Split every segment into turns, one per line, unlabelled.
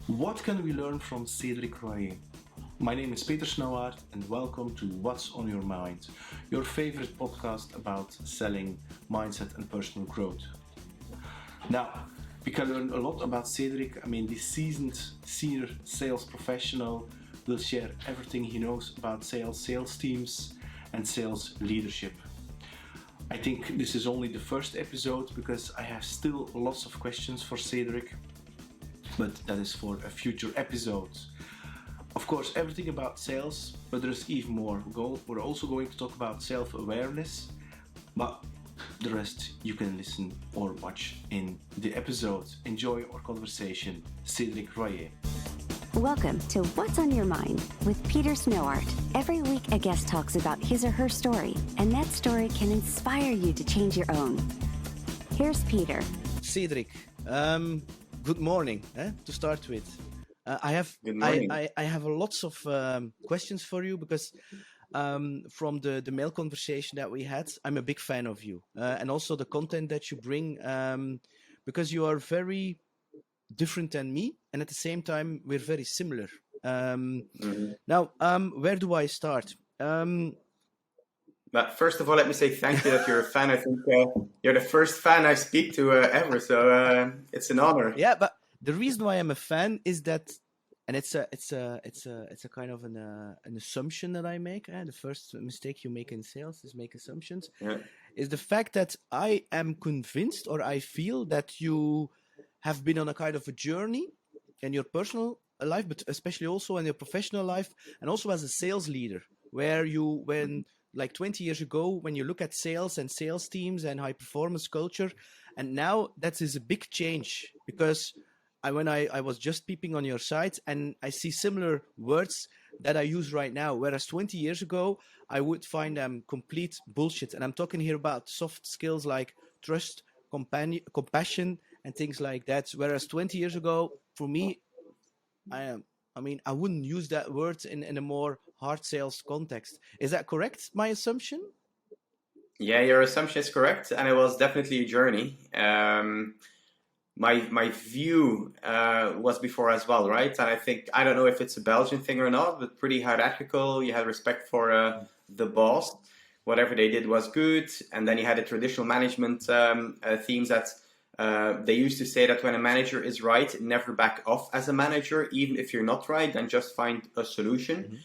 What can we learn from Cedric Royer? My name is Peter Snauwaard and welcome to What's on Your Mind, your favorite podcast about selling, mindset and personal growth. Now, we can learn a lot about Cedric. The seasoned senior sales professional will share everything he knows about sales teams and sales leadership. I think this is only the first episode because I have still lots of questions for Cedric, but that is for a future episode. Of course, everything about sales, but there's even more. We're also going to talk about self-awareness, but the rest you can listen or watch in the episode. Enjoy our conversation. Cedric Royer.
Welcome to What's on Your Mind with Peter Snauwaard. Every week a guest talks about his or her story, and that story can inspire you to change your own. Here's Peter.
Cedric, good morning. To start with, I have lots of questions for you because from the mail conversation that we had, I'm a big fan of you and also the content that you bring because you are very different than me, and at the same time we're very similar. Now, where do I start?
But first of all, let me say thank you that you're a fan. I think you're the first fan I speak to ever, so it's an honor.
Yeah, but the reason why I'm a fan is that, and it's a kind of an assumption that I make. The first mistake you make in sales is make assumptions.
Yeah.
Is the fact that I am convinced, or I feel that you have been on a kind of a journey in your personal life, but especially also in your professional life, and also as a sales leader, where you, when like 20 years ago, when you look at sales and sales teams and high performance culture, and now that is a big change because when I was just peeping on your site and I see similar words that I use right now, whereas 20 years ago, I would find them complete bullshit. And I'm talking here about soft skills like trust, compassion, and things like that. Whereas 20 years ago, for me, I wouldn't use that word in a more hard sales context. Is that correct, my assumption?
Yeah, your assumption is correct, and it was definitely a journey. My view was before as well, right? And I think, I don't know if it's a Belgian thing or not, but pretty hierarchical. You had respect for the boss. Whatever they did was good. And then you had the traditional management themes that they used to say that when a manager is right, never back off as a manager. Even if you're not right, then just find a solution. Mm-hmm.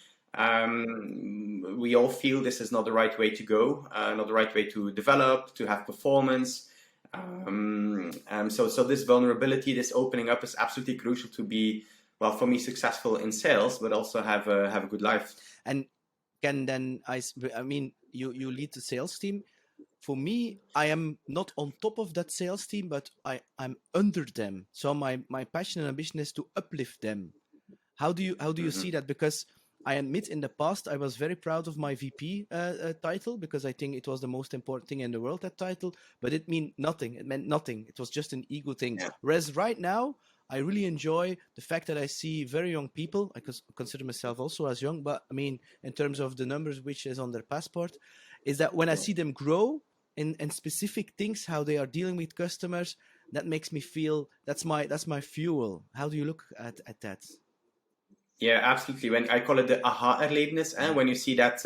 We all feel this is not the right way to go, not the right way to develop, to have performance. So this vulnerability, this opening up is absolutely crucial to be, well, for me, successful in sales, but also have a good life.
And can then, you lead the sales team. For me, I am not on top of that sales team, but I'm under them. So my passion and ambition is to uplift them. How do you see that? Because I admit in the past, I was very proud of my VP title because I think it was the most important thing in the world, that title, but it meant nothing. It was just an ego thing. Yeah. Whereas right now, I really enjoy the fact that I see very young people. I consider myself also as young, but in terms of the numbers which is on their passport, is that when I see them grow in specific things, how they are dealing with customers, that makes me feel that's my fuel. How do you look at that?
Yeah, absolutely. When I call it the aha-erlebnis, and when you see that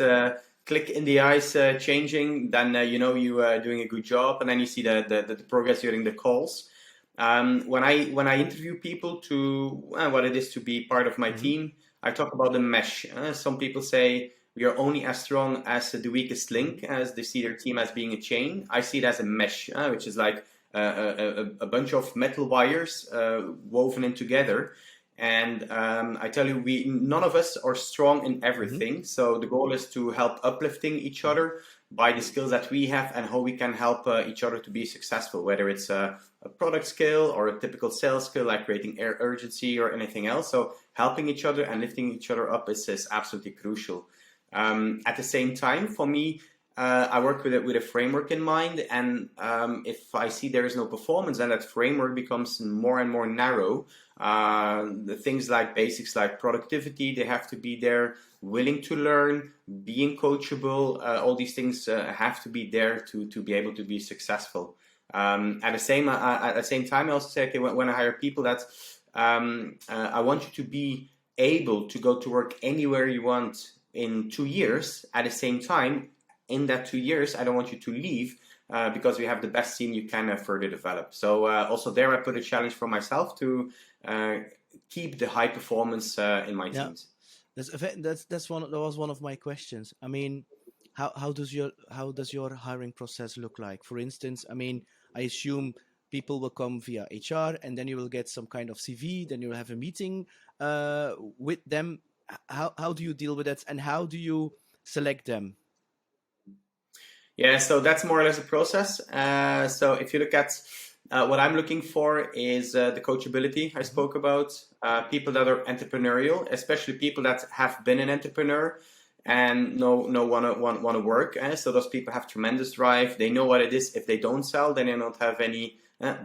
click in the eyes changing, then you are doing a good job, and then you see the progress during the calls. When I interview people to what it is to be part of my team, I talk about the mesh. Some people say we are only as strong as the weakest link, as they see their team as being a chain. I see it as a mesh, which is like a bunch of metal wires woven in together. And I tell you, none of us are strong in everything. So the goal is to help uplifting each other by the skills that we have and how we can help each other to be successful, whether it's a product skill or a typical sales skill like creating urgency or anything else. So helping each other and lifting each other up is absolutely crucial. At the same time, for me, I work with a framework in mind, and if I see there is no performance, then that framework becomes more and more narrow. The things like basics like productivity, they have to be there, willing to learn, being coachable, all these things have to be there to be able to be successful. At the same time, I also say, okay, when I hire people that I want you to be able to go to work anywhere you want in 2 years. At the same time, in that 2 years, I don't want you to leave because we have the best team you can further develop. So also there, I put a challenge for myself to keep the high performance in my teams.
That was one of my questions. I mean, how does your hiring process look like? For instance, I mean, I assume people will come via HR, and then you will get some kind of CV. Then you will have a meeting with them. How do you deal with that, and how do you select them?
Yeah, so that's more or less a process. So if you look at what I'm looking for is the coachability I spoke about, people that are entrepreneurial, especially people that have been an entrepreneur and want to work. So those people have tremendous drive. They know what it is. If they don't sell, then they don't have any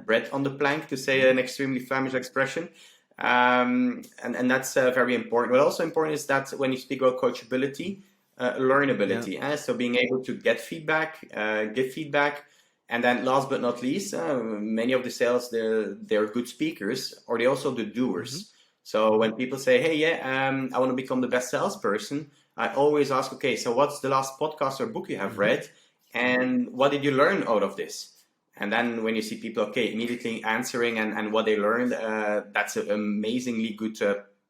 bread on the plank, to say an extremely Flemish expression. And that's very important. What also important is that when you speak about coachability, learnability. So being able to get feedback, give feedback. And then last but not least, many of the sales, they're good speakers, or they're also the doers. Mm-hmm. So when people say, hey, I want to become the best salesperson, I always ask, okay, so what's the last podcast or book you have read? And what did you learn out of this? And then when you see people, okay, immediately answering and what they learned, that's an amazingly good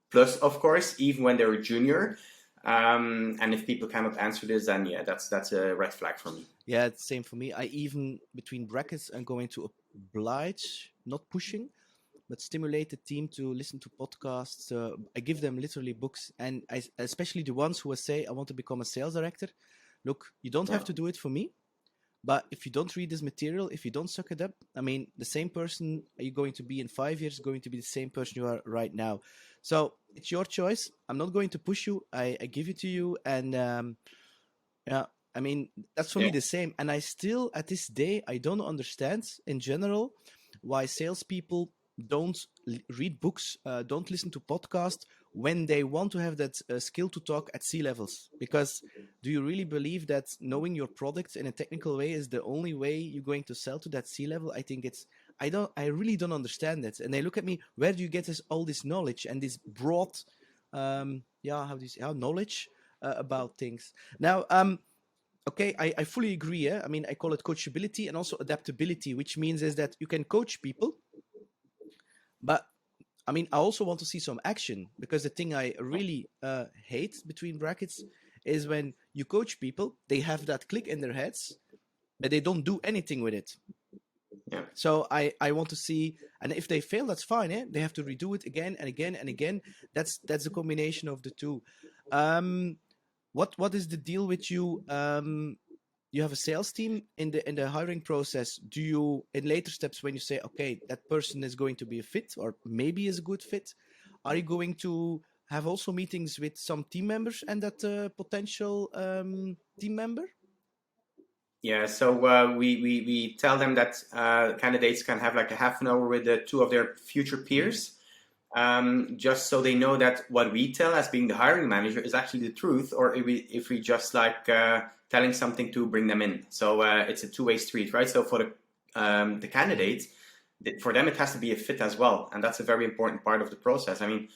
plus, of course, even when they're a junior. And if people cannot answer this, then that's a red flag for me.
Yeah, it's same for me. I even, between brackets, I'm going to oblige, not pushing, but stimulate the team to listen to podcasts. I give them literally books, and especially the ones who say, I want to become a sales director. Look, you don't have to do it for me, but if you don't read this material, if you don't suck it up, I mean, the same person you're going to be in 5 years is going to be the same person you are right now. So it's your choice. I'm not going to push you. I give it to you. And I mean, that's for me the same. And I still, at this day, I don't understand in general why salespeople don't read books, don't listen to podcasts when they want to have that skill to talk at C-levels. Because do you really believe that knowing your product in a technical way is the only way you're going to sell to that C-level? I think I really don't understand that. And they look at me, where do you get all this knowledge and this broad, knowledge about things? Now, okay, I fully agree. I mean, I call it coachability and also adaptability, which means is that you can coach people, but I mean, I also want to see some action, because the thing I really hate, between brackets, is when you coach people, they have that click in their heads, but they don't do anything with it. Yeah. So I want to see, and if they fail, that's fine. They have to redo it again and again and again. That's a combination of the two. What is the deal with you? You have a sales team in the hiring process. Do you, in later steps, when you say, okay, that person is going to be a fit, or maybe is a good fit, are you going to have also meetings with some team members and that potential team member?
Yeah, so we tell them that candidates can have like a half an hour with two of their future peers, just so they know that what we tell as being the hiring manager is actually the truth, or if we just like telling something to bring them in. So it's a two-way street, right? So for the candidates, for them it has to be a fit as well, and that's a very important part of the process. I mean,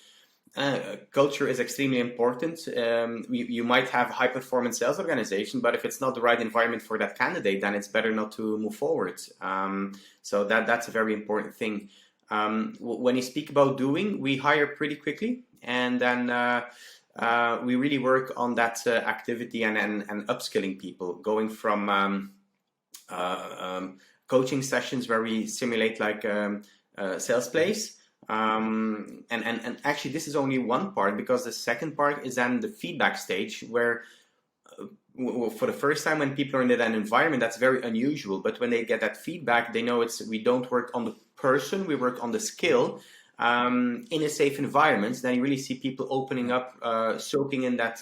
culture is extremely important. You might have a high-performance sales organization, but if it's not the right environment for that candidate, then it's better not to move forward. So that's a very important thing. When you speak about doing, we hire pretty quickly, and then we really work on that activity and upskilling people, going from coaching sessions where we simulate like sales plays. And actually this is only one part, because the second part is then the feedback stage, where for the first time when people are in that environment, that's very unusual, but when they get that feedback, they know we don't work on the person, we work on the skill in a safe environment. Then you really see people opening up, soaking in that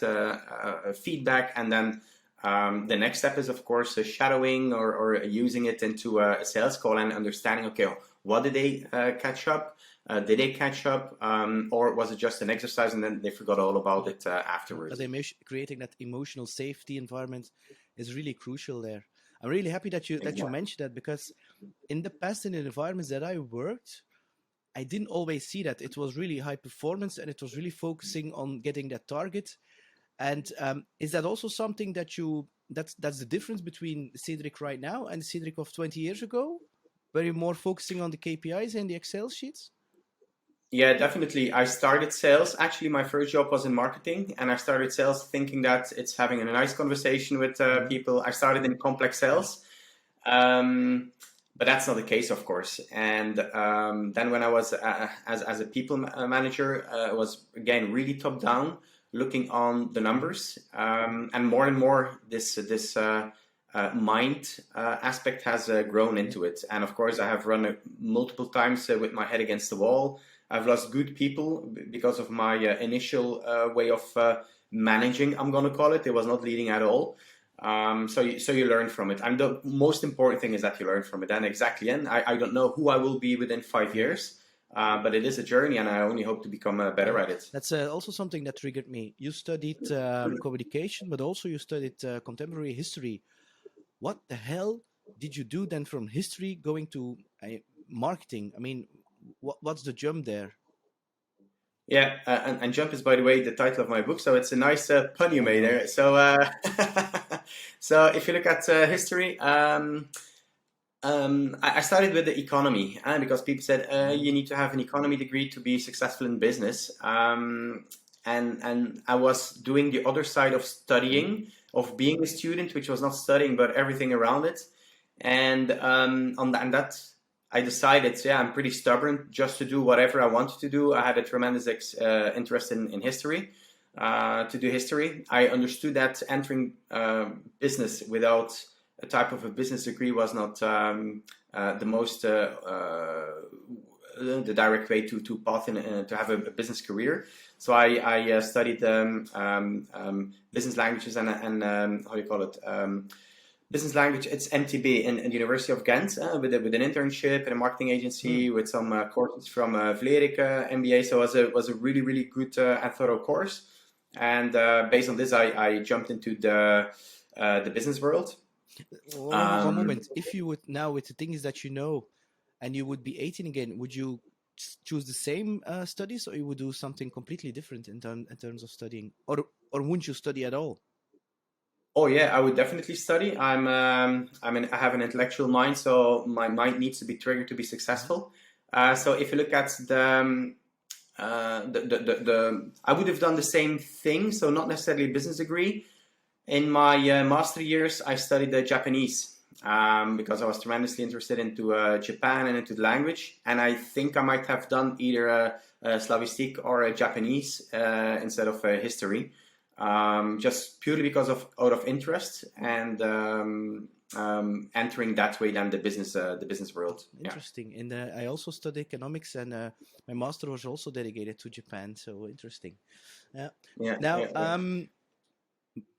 feedback, and then the next step is, of course, shadowing or using it into a sales call and understanding, okay, what did they catch up? Did they catch up, or was it just an exercise and then they forgot all about it afterwards?
Creating that emotional safety environment is really crucial there. I'm really happy that you mentioned that, because in the past, in the environments that I worked, I didn't always see that. It was really high performance, and it was really focusing on getting that target. And is that also something that that's the difference between Cedric right now and Cedric of 20 years ago? Were you more focusing on the KPIs and the Excel sheets?
Yeah, definitely. I started sales. Actually, my first job was in marketing, and I started sales thinking that it's having a nice conversation with people. I started in complex sales, but that's not the case, of course. And then when I was as a people manager, it was again really top down, looking on the numbers, and more this mind aspect has grown into it. And of course, I have run it multiple times with my head against the wall. I've lost good people because of my initial way of managing, I'm going to call it. It was not leading at all. So you learn from it. And the most important thing is that you learn from it. And exactly, and I don't know who I will be within 5 years, but it is a journey, and I only hope to become better at it.
That's also something that triggered me. You studied communication, but also you studied contemporary history. What the hell did you do then from history going to marketing? I mean, what's the jump there?
Yeah, and jump is, by the way, the title of my book, so it's a nice pun you made there. So, so if you look at history, I started with the economy, because people said you need to have an economy degree to be successful in business, and I was doing the other side of studying, of being a student, which was not studying but everything around it, and that. I decided, I'm pretty stubborn, just to do whatever I wanted to do. I had a tremendous interest in history, to do history. I understood that entering business without a type of a business degree was not the most the direct way to path to have a business career. So I studied business languages and how do you call it? Business language, it's MTB in the University of Ghent with an internship in a marketing agency with some courses from Vlerike MBA. So it was a really, really good and thorough course. And based on this, I jumped into the business world.
One moment. If you would now, with the things that you know, and you would be 18 again, would you choose the same studies, or you would do something completely different in terms of studying, or wouldn't you study at all?
Oh yeah, I would definitely study. I have an intellectual mind, so my mind needs to be triggered to be successful. So if you look at I would have done the same thing. So not necessarily a business degree. In my master years, I studied Japanese because I was tremendously interested into Japan and into the language. And I think I might have done either a Slavistic or a Japanese instead of history. Just purely because out of interest and entering that way then the business world.
Interesting. Yeah. And I also studied economics, and my master was also dedicated to Japan. So interesting.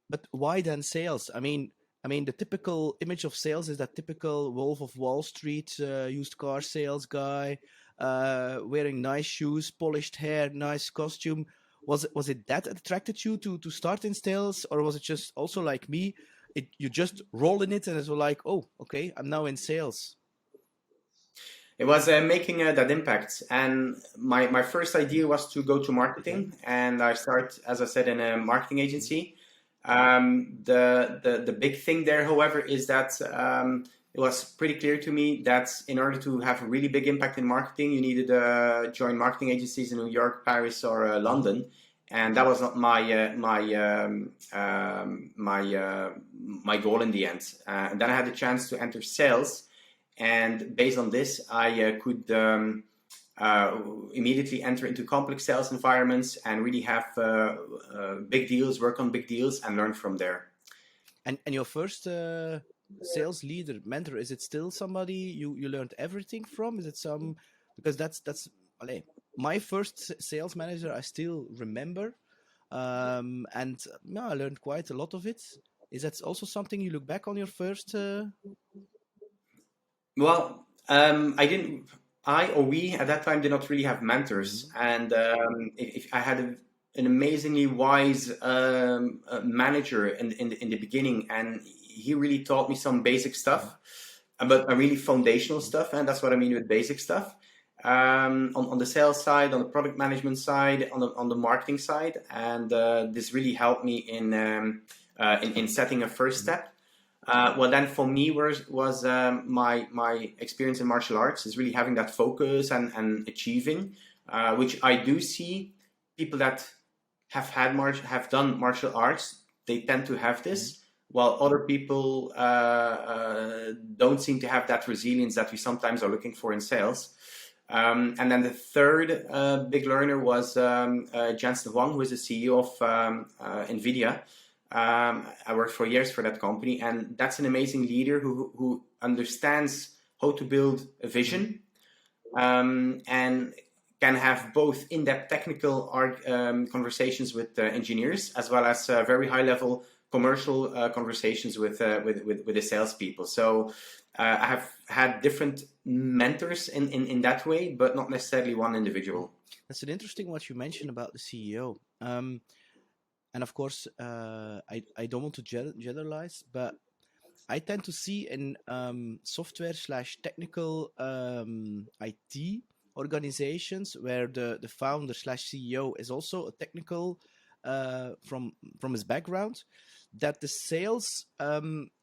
But why then sales? I mean, the typical image of sales is that typical Wolf of Wall Street used car sales guy, wearing nice shoes, polished hair, nice costume. Was it that attracted you to start in sales, or was it just also like me? You just roll in it and it's like, oh, okay, I'm now in sales.
It was making that impact, and my first idea was to go to marketing, and I start, as I said, in a marketing agency. The big thing there, however, is that it was pretty clear to me that in order to have a really big impact in marketing, you needed to join marketing agencies in New York, Paris, or London, and that was not my goal in the end. And then I had the chance to enter sales, and based on this, I could immediately enter into complex sales environments and really have big deals, work on big deals, and learn from there.
And your first sales leader, mentor, is it still somebody you learned everything from? Is it some, because that's my first sales manager I still remember, and I learned quite a lot of it. Is that also something you look back on your first?
Well, we at that time did not really have mentors, and if I had an amazingly wise manager in the beginning, and he really taught me some basic stuff, but really foundational stuff, and that's what I mean with basic stuff. on the sales side, on the product management side, on the marketing side, and this really helped me in setting a first step. Well, then for me was my experience in martial arts is really having that focus and achieving, which I do see people that have done martial arts, they tend to have this, while other people don't seem to have that resilience that we sometimes are looking for in sales. And then the third big learner was Jensen Huang, who is the CEO of NVIDIA. I worked for years for that company, and that's an amazing leader who understands how to build a vision and can have both in-depth technical conversations with engineers, as well as very high-level commercial conversations with the salespeople. So I have had different mentors in that way, but not necessarily one individual.
That's an interesting what you mentioned about the CEO. And of course, I don't want to generalize, but I tend to see in software/technical IT organizations where the founder/CEO is also a technical from his background, that the sales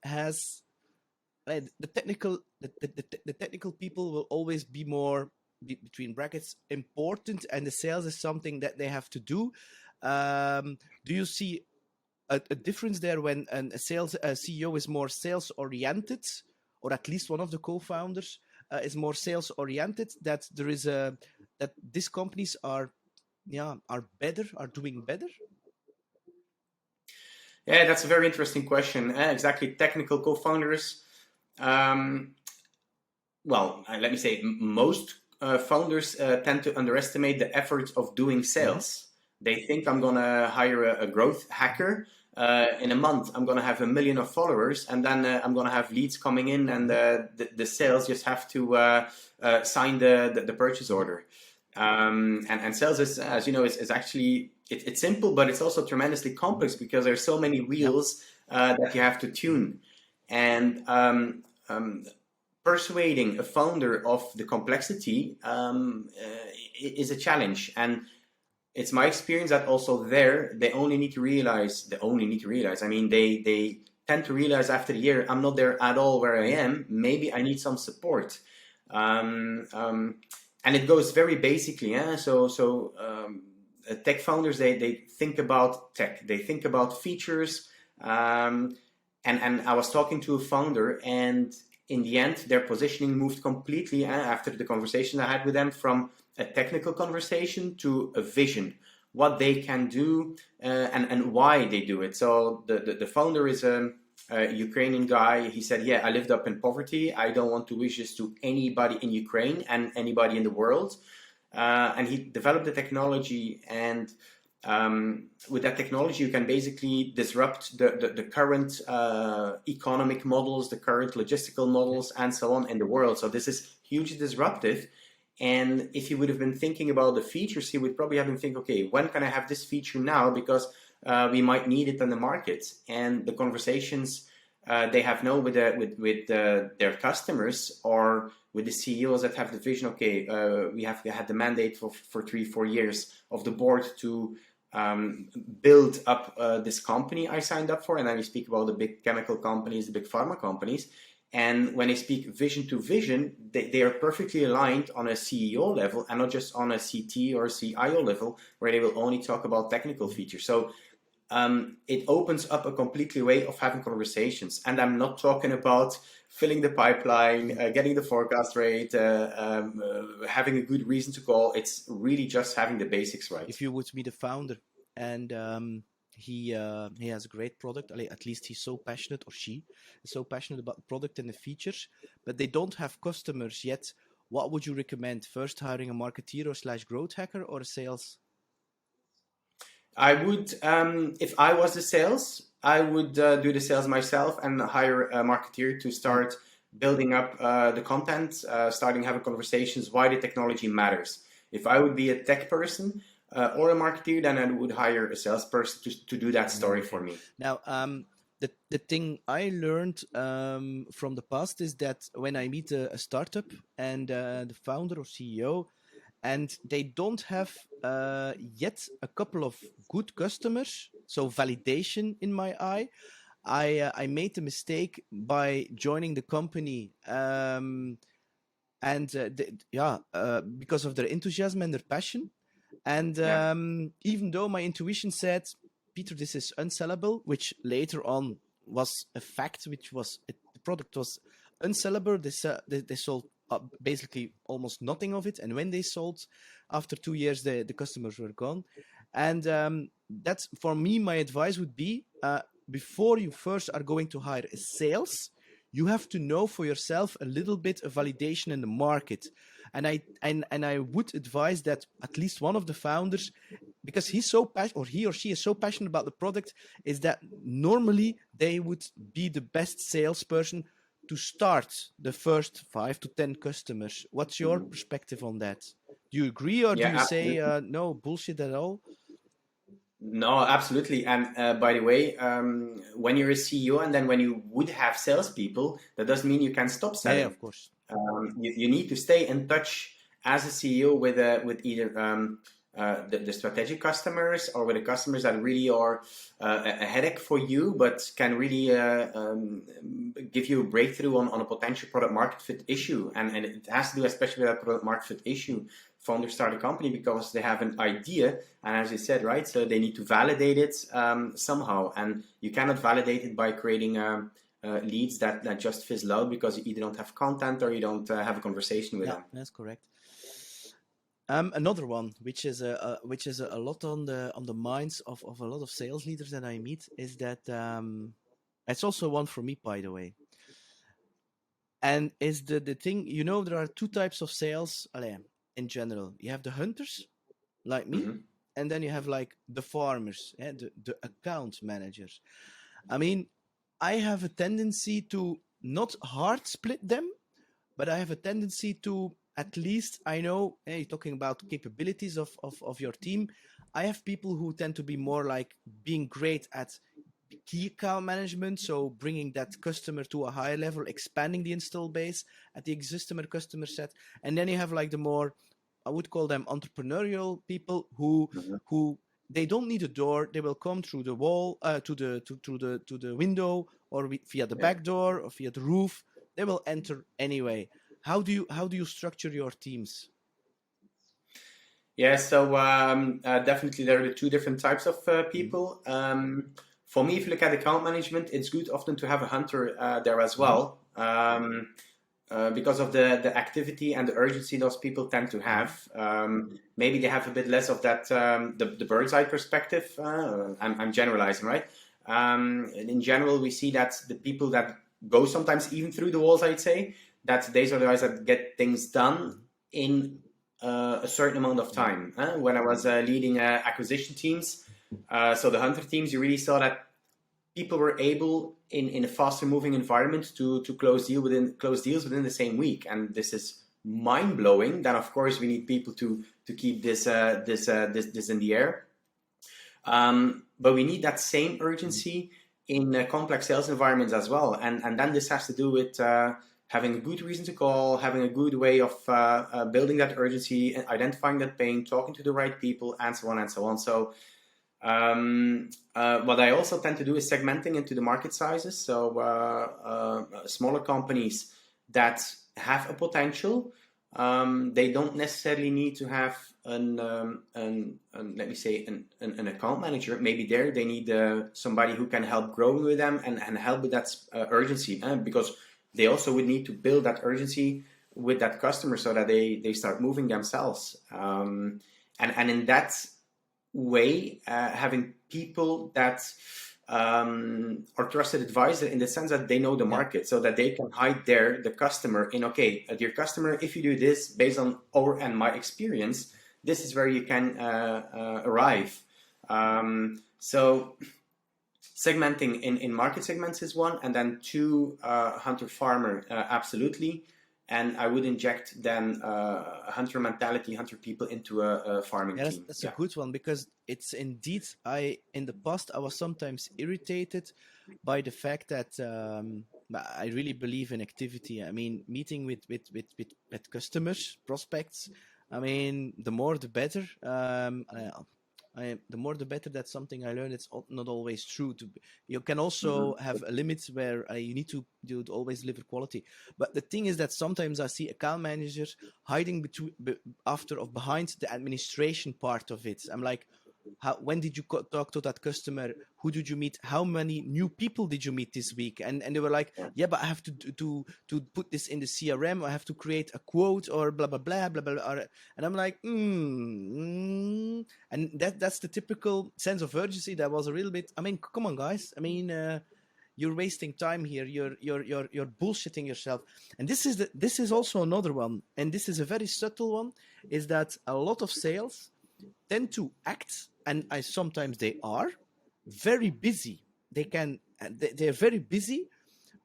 has the technical people will always be more between brackets important, and the sales is something that they have to do. Do you see a difference there when a CEO is more sales oriented, or at least one of the co-founders is more sales oriented? That there is that these companies are doing better.
Yeah, that's a very interesting question. Exactly, technical co-founders. Well, let me say most founders tend to underestimate the effort of doing sales. Mm-hmm. They think I'm going to hire a growth hacker. In a month, I'm going to have 1 million of followers, and then I'm going to have leads coming in, and the sales just have to sign the purchase order. And sales is, as you know, is actually it's simple, but it's also tremendously complex because there's so many wheels that you have to tune. And persuading a founder of the complexity is a challenge. And it's my experience that also they only need to realize, I mean, they tend to realize after a year, I'm not there at all where I am. Maybe I need some support. And it goes very basically. So tech founders, they think about tech. They think about features. And I was talking to a founder, and in the end, their positioning moved completely after the conversation I had with them from a technical conversation to a vision, what they can do and why they do it. So the founder is a Ukrainian guy. He said, I lived up in poverty. I don't want to wish this to anybody in Ukraine and anybody in the world. And he developed the technology, and with that technology, you can basically disrupt the current economic models, the current logistical models, and so on in the world. So this is hugely disruptive. And if he would have been thinking about the features, he would probably have been thinking, okay, when can I have this feature now? Because we might need it in the market. And the conversations they have now with their customers or with the CEOs that have the vision, okay, we had the mandate for 3-4 years of the board to build up this company I signed up for. And then we speak about the big chemical companies, the big pharma companies. And when they speak vision to vision, they are perfectly aligned on a CEO level and not just on a CT or CIO level where they will only talk about technical features. So it opens up a completely way of having conversations. And I'm not talking about filling the pipeline, getting the forecast rate, having a good reason to call. It's really just having the basics right.
If you would meet a founder and he has a great product, at least he's so passionate, or she is so passionate about the product and the features, but they don't have customers yet, what would you recommend? First hiring a marketeer or /growth hacker or a sales?
I would, if I was the sales, I would do the sales myself and hire a marketeer to start building up the content, starting having conversations why the technology matters. If I would be a tech person or a marketeer, then I would hire a salesperson to do that story for me.
Now, the thing I learned from the past is that when I meet a startup and the founder or CEO, and they don't have yet a couple of good customers, so validation in my eye, I made the mistake by joining the company, and because of their enthusiasm and their passion. And
Yeah.
even though my intuition said, Peter, this is unsellable, which later on was a fact, the product was unsellable. They sold basically almost nothing of it. And when they sold, after 2 years, the customers were gone. And that's, for me, my advice would be, before you first are going to hire a sales, you have to know for yourself a little bit of validation in the market. And I would advise that at least one of the founders, because he's so passionate, or he or she is so passionate about the product, is that normally they would be the best salesperson to start the first 5 to 10 customers. What's your perspective on that? Do you agree, or do
Yeah,
you say
absolutely.
no bullshit at all?
No, absolutely. And by the way, when you're a CEO and then when you would have salespeople, that doesn't mean you can stop
Yeah,
selling.
of course.
You need to stay in touch as a CEO with either the strategic customers or with the customers that really are a headache for you, but can really give you a breakthrough on a potential product market fit issue. And it has to do especially with that product market fit issue. Founders start a company because they have an idea, and as you said, right, so they need to validate it somehow, and you cannot validate it by creating leads that just fizzle out because you either don't have content or you don't have a conversation with them.
That's correct. Another one, which is a lot on the minds of a lot of sales leaders that I meet, is that it's also one for me, by the way. And is the thing, there are two types of sales in general. You have the hunters, like me, and then you have like the farmers, the account managers. I mean, I have a tendency to not hard split them, but I have a tendency to, at least I know, you're talking about capabilities of your team. I have people who tend to be more like being great at key account management, so bringing that customer to a higher level, expanding the install base at the existing customer set. And then you have like the more, I would call them entrepreneurial people who they don't need a door. They will come through the wall, to the window, or via the back door, or via the roof. They will enter anyway. How do you structure your teams?
Yeah, so definitely there are the two different types of people. For me, if you look at account management, it's good often to have a hunter there as well, because of the activity and the urgency those people tend to have. Maybe they have a bit less of that, the bird's eye perspective. I'm generalizing, right? In general, we see that the people that go sometimes even through the walls, I'd say, that these are the guys that get things done in a certain amount of time. When I was leading acquisition teams, so the hunter teams, you really saw that people were able in a faster moving environment to close deals within the same week, and this is mind blowing. Then of course we need people to keep this in the air, but we need that same urgency in complex sales environments as well, and then this has to do with having a good reason to call, having a good way of building that urgency, identifying that pain, talking to the right people, and so on and so on. So what I also tend to do is segmenting into the market sizes. So smaller companies that have a potential, they don't necessarily need to have an account manager. Maybe they need somebody who can help grow with them and help with that urgency, because they also would need to build that urgency with that customer so that they start moving themselves. And in that way, having people that are trusted advisor in the sense that they know the market, so that they can hide the customer in, okay, dear customer, if you do this based on our and my experience, this is where you can arrive. So segmenting in market segments is one, and then two, hunter farmer, absolutely. and I would inject then a hunter mentality, hunter people into a farming team.
That's a good one, because it's indeed, in the past I was sometimes irritated by the fact that I really believe in activity. I mean, meeting with customers, prospects. I mean, the more the better. The more the better. That's something I learned. It's not always true. You can also have a limit where you need to always deliver quality. But the thing is that sometimes I see account managers hiding behind the administration part of it. I'm like, when did you talk to that customer? Who did you meet? How many new people did you meet this week? And they were like, yeah, but I have to put this in the CRM. I have to create a quote or blah, blah, blah, blah, blah. And I'm like, and that's the typical sense of urgency that was a little bit, I mean, come on, guys. I mean, you're wasting time here. You're bullshitting yourself. And this is also another one. And this is a very subtle one, is that a lot of sales tend to act, and sometimes they are very busy. They're very busy,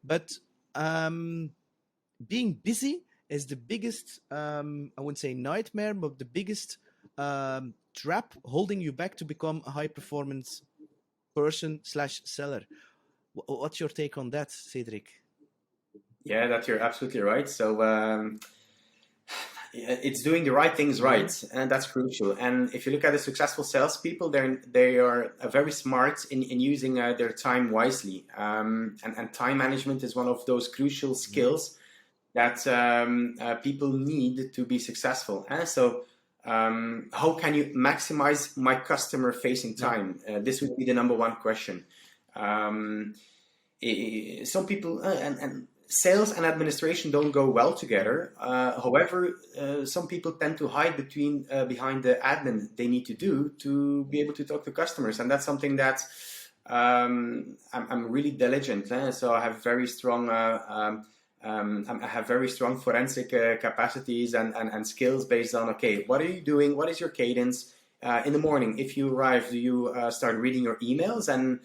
but being busy is the biggest, I wouldn't say nightmare, but the biggest trap holding you back to become a high performance person / seller. What's your take on that, Cedric?
Yeah, that you're absolutely right. So it's doing the right things right, and that's crucial. And if you look at the successful salespeople, they are very smart in using their time wisely. And time management is one of those crucial skills that people need to be successful. And so, how can you maximize my customer-facing time? This would be the number one question. Some people and sales and administration don't go well together. However, some people tend to hide behind the admin they need to do to be able to talk to customers, and that's something that I'm really diligent. So I have very strong forensic capacities and skills based on, okay, what are you doing? What is your cadence in the morning? If you arrive, do you start reading your emails and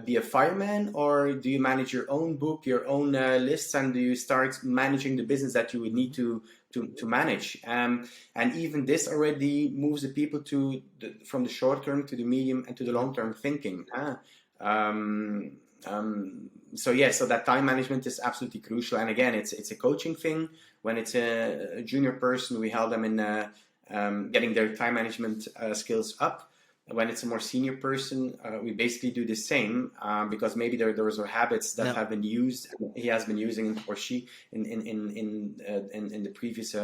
be a fireman, or do you manage your own book, your own lists, and do you start managing the business that you would need to manage? And even this already moves the people from the short term to the medium and to the long term thinking. So that time management is absolutely crucial. And again, it's a coaching thing. When it's a junior person, we help them in getting their time management skills up. When it's a more senior person, we basically do the same because maybe those are habits that have been used. He has been using, or she, in the previous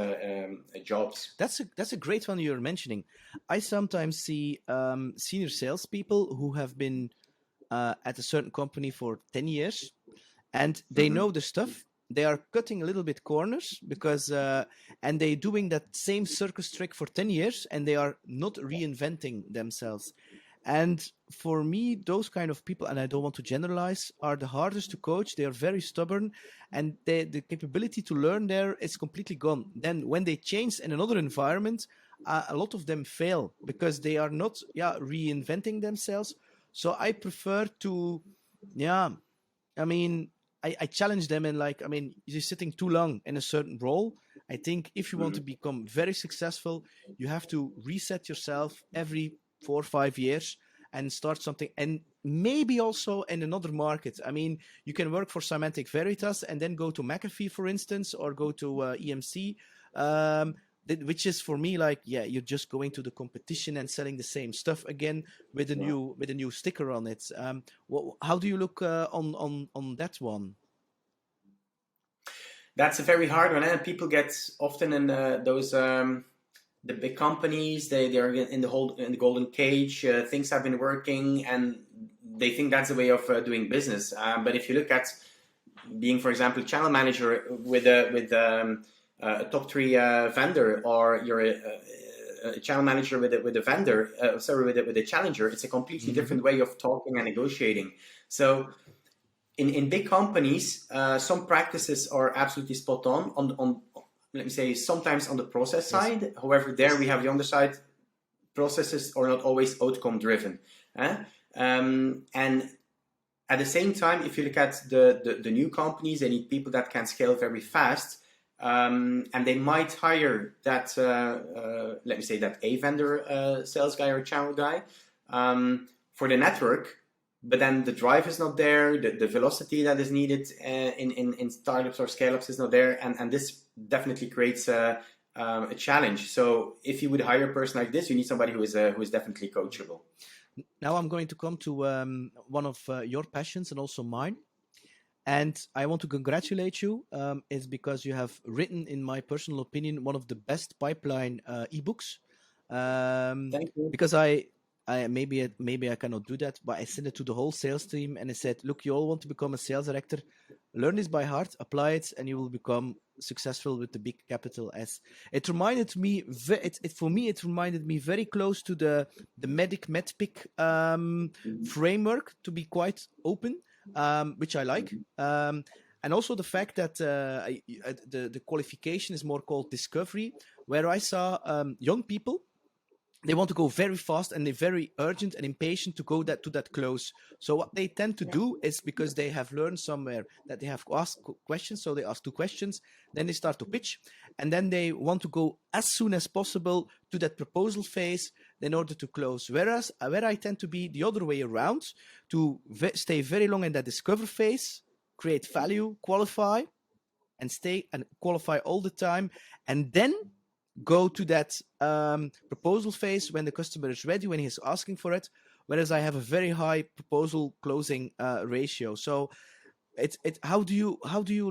jobs.
That's a great one you're mentioning. I sometimes see senior salespeople who have been at a certain company for 10 years, and they know the stuff. They are cutting a little bit corners because, and they're doing that same circus trick for 10 years, and they are not reinventing themselves. And for me, those kind of people, and I don't want to generalize, are the hardest to coach. They are very stubborn, and the capability to learn there is completely gone. Then when they change in another environment, a lot of them fail because they are not reinventing themselves. So I prefer to, I challenge them, and you're sitting too long in a certain role. I think if you want to become very successful, you have to reset yourself every 4 or 5 years and start something. And maybe also in another market. I mean, you can work for Semantic Veritas and then go to McAfee, for instance, or go to EMC, which is for me you're just going to the competition and selling the same stuff again with a new sticker on it. How do you look on that one?
That's a very hard one. And people get often in those the big companies. They are in the golden cage. Things have been working, and they think that's the way of doing business. But if you look at being, for example, channel manager with a top 3 vendor, or you're a channel manager with a vendor, with a challenger, it's a completely different way of talking and negotiating. So in big companies, some practices are absolutely spot on let me say, sometimes on the process side. However, there we have the underside. Processes are not always outcome driven. And at the same time, if you look at the new companies, they need people that can scale very fast. and they might hire that, let me say that A vendor sales guy or channel guy for the network, but then the drive is not there, the velocity that is needed in startups or scale-ups is not there, and this definitely creates a challenge. So if you would hire a person like this, you need somebody who is definitely coachable.
Now I'm going to come to one of your passions and also mine. And I want to congratulate you. It's because you have written, in my personal opinion, one of the best pipeline ebooks.
Thank you.
Because I maybe I cannot do that, but I sent it to the whole sales team and I said, look, you all want to become a sales director. Learn this by heart, apply it, and you will become successful with the big capital S. It reminded me, it reminded me very close to the MEDPIC framework, to be quite open. Which I like, and also the fact that the qualification is more called discovery, where I saw young people, they want to go very fast and they're very urgent and impatient to go to that close. So what they tend to do is, because they have learned somewhere that they have to ask questions, so they ask 2 questions, then they start to pitch, and then they want to go as soon as possible to that proposal phase in order to close. Whereas where I tend to be the other way around, to stay very long in that discover phase, create value, qualify, and stay and qualify all the time, and then go to that proposal phase when the customer is ready, when he's asking for it. Whereas I have a very high proposal closing ratio. So how do you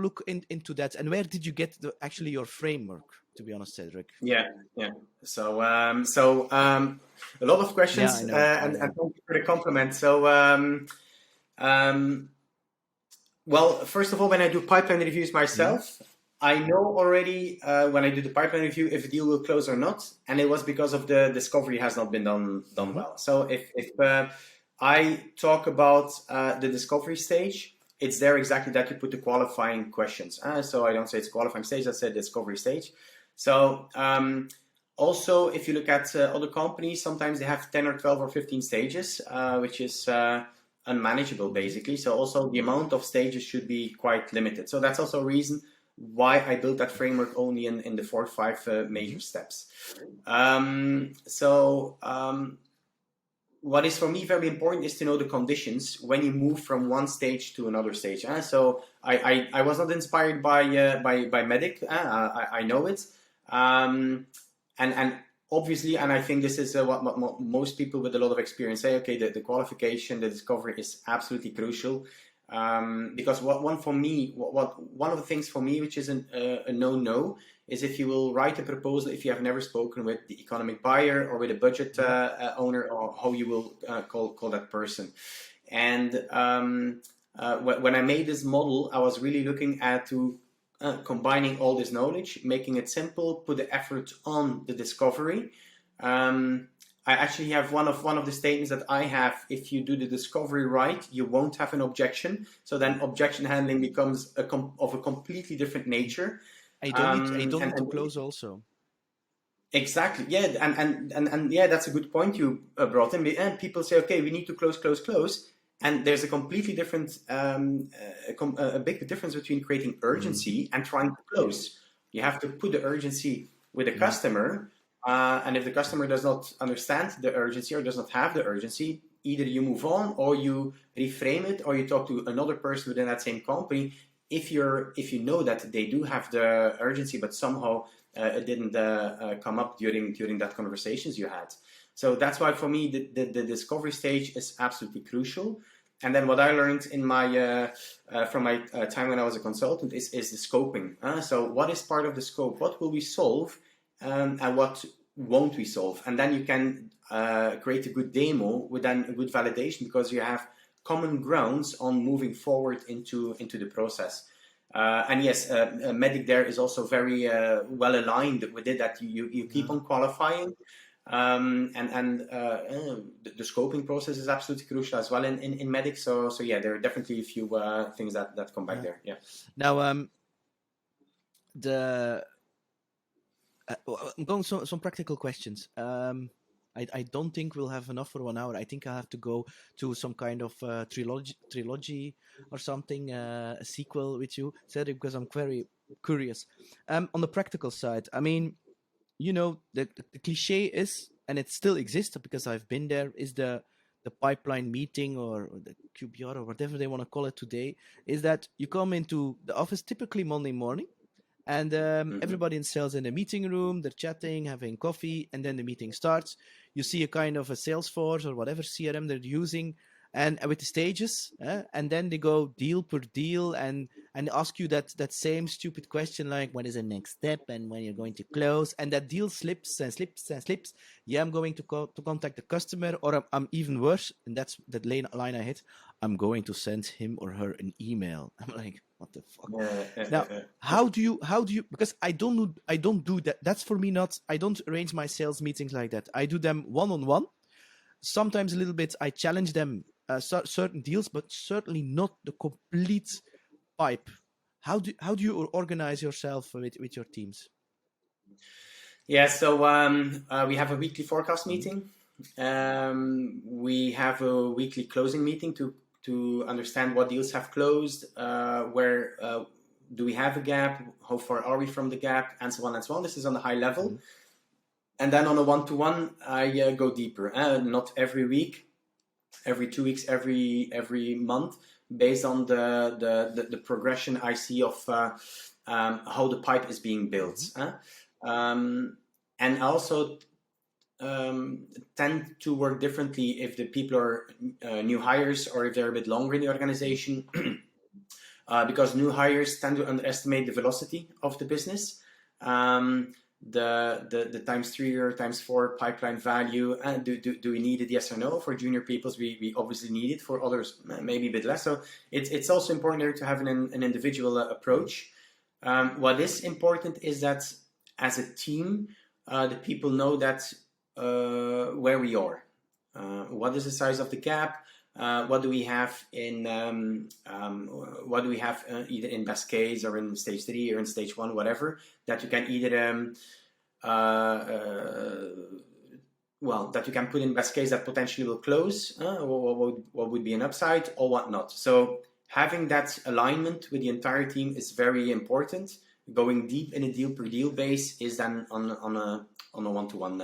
look into that, and where did you get actually your framework, to be honest, Cedric?
Yeah. So a lot of questions, and thank you for the compliment. So well, first of all, when I do pipeline reviews myself, I know already when I do the pipeline review if a deal will close or not, and it was because of the discovery has not been done well. So if I talk about the discovery stage, it's there exactly that you put the qualifying questions. So I don't say it's qualifying stage, I said discovery stage. So also, if you look at other companies, sometimes they have 10 or 12 or 15 stages, which is unmanageable basically. So also the amount of stages should be quite limited. So that's also a reason why I built that framework only in the 4 or 5 major steps. What is for me very important is to know the conditions when you move from one stage to another stage. So I was not inspired by MEDPIC. I know it, and obviously, and I think this is what most people with a lot of experience say. Okay, the qualification, the discovery is absolutely crucial. Because one of the things for me which is a no-no is if you will write a proposal if you have never spoken with the economic buyer or with a budget owner, or how you will call that person. And when I made this model, I was really looking at combining all this knowledge, making it simple, put the effort on the discovery. I actually have one of the statements that I have: if you do the discovery right, you won't have an objection. So then objection handling becomes of a completely different nature.
I don't need to close also.
Exactly. Yeah, and yeah, that's a good point you brought in. And people say, okay, we need to close, and there's a completely different, a big difference between creating urgency and trying to close. You have to put the urgency with the customer. And if the customer does not understand the urgency or does not have the urgency, either you move on or you reframe it, or you talk to another person within that same company. If you know that they do have the urgency, but somehow it didn't come up during that conversations you had. So that's why for me the discovery stage is absolutely crucial. And then what I learned in my from my time when I was a consultant is the scoping. So what is part of the scope? What will we solve? And what won't we solve? And then you can create a good demo with then a good validation, because you have common grounds on moving forward into the process. And yes, MEDPIC there is also very well aligned with it, that you keep on qualifying, and the scoping process is absolutely crucial as well in MEDPIC. So yeah, there are definitely a few things that come back there. Yeah.
Now I'm going some practical questions. I don't think we'll have enough for 1 hour. I think I'll have to go to some kind of trilogy or something, a sequel with you, Cedric, because I'm very curious. On the practical side, I mean, you know, the cliche is, and it still exists because I've been there, is the pipeline meeting or the QBR or whatever they want to call it today, is that you come into the office typically Monday morning, and everybody in sales in the meeting room, they're chatting, having coffee, and then the meeting starts. You see a kind of a Salesforce or whatever CRM they're using, and with the stages, and then they go deal per deal and ask you that same stupid question like, what is the next step and when you're going to close, and that deal slips and slips and slips. Yeah, I'm going to contact the customer, or I'm even worse, and that's that line I hit, I'm going to send him or her an email. I'm like, what the fuck? Now, how do you, because I don't do that. That's for me not, I don't arrange my sales meetings like that. I do them one-on-one. Sometimes a little bit, I challenge them certain deals, but certainly not the complete pipe. How do you organize yourself with your teams?
Yeah, so we have a weekly forecast meeting. We have a weekly closing meeting to understand what deals have closed, where do we have a gap, how far are we from the gap, and so on and so on. This is on the high level. Mm-hmm. And then on a one-to-one, I go deeper. Not every week, every 2 weeks, every month, based on the progression I see of how the pipe is being built. And I also tend to work differently if the people are new hires or if they're a bit longer in the organization, because new hires tend to underestimate the velocity of the business. The times 3 or times 4 pipeline value, and do we need it, yes or no? For junior peoples, we obviously need it. For others, maybe a bit less. So it's also important there to have an individual approach. What is important is that as a team, the people know that where we are, what is the size of the gap, what do we have in either in best case or in stage 3 or in stage 1, whatever, that you can either that you can put in best case that potentially will close, what would be an upside or whatnot. So having that alignment with the entire team is very important. Going deep in a deal per deal base is then on a one-to-one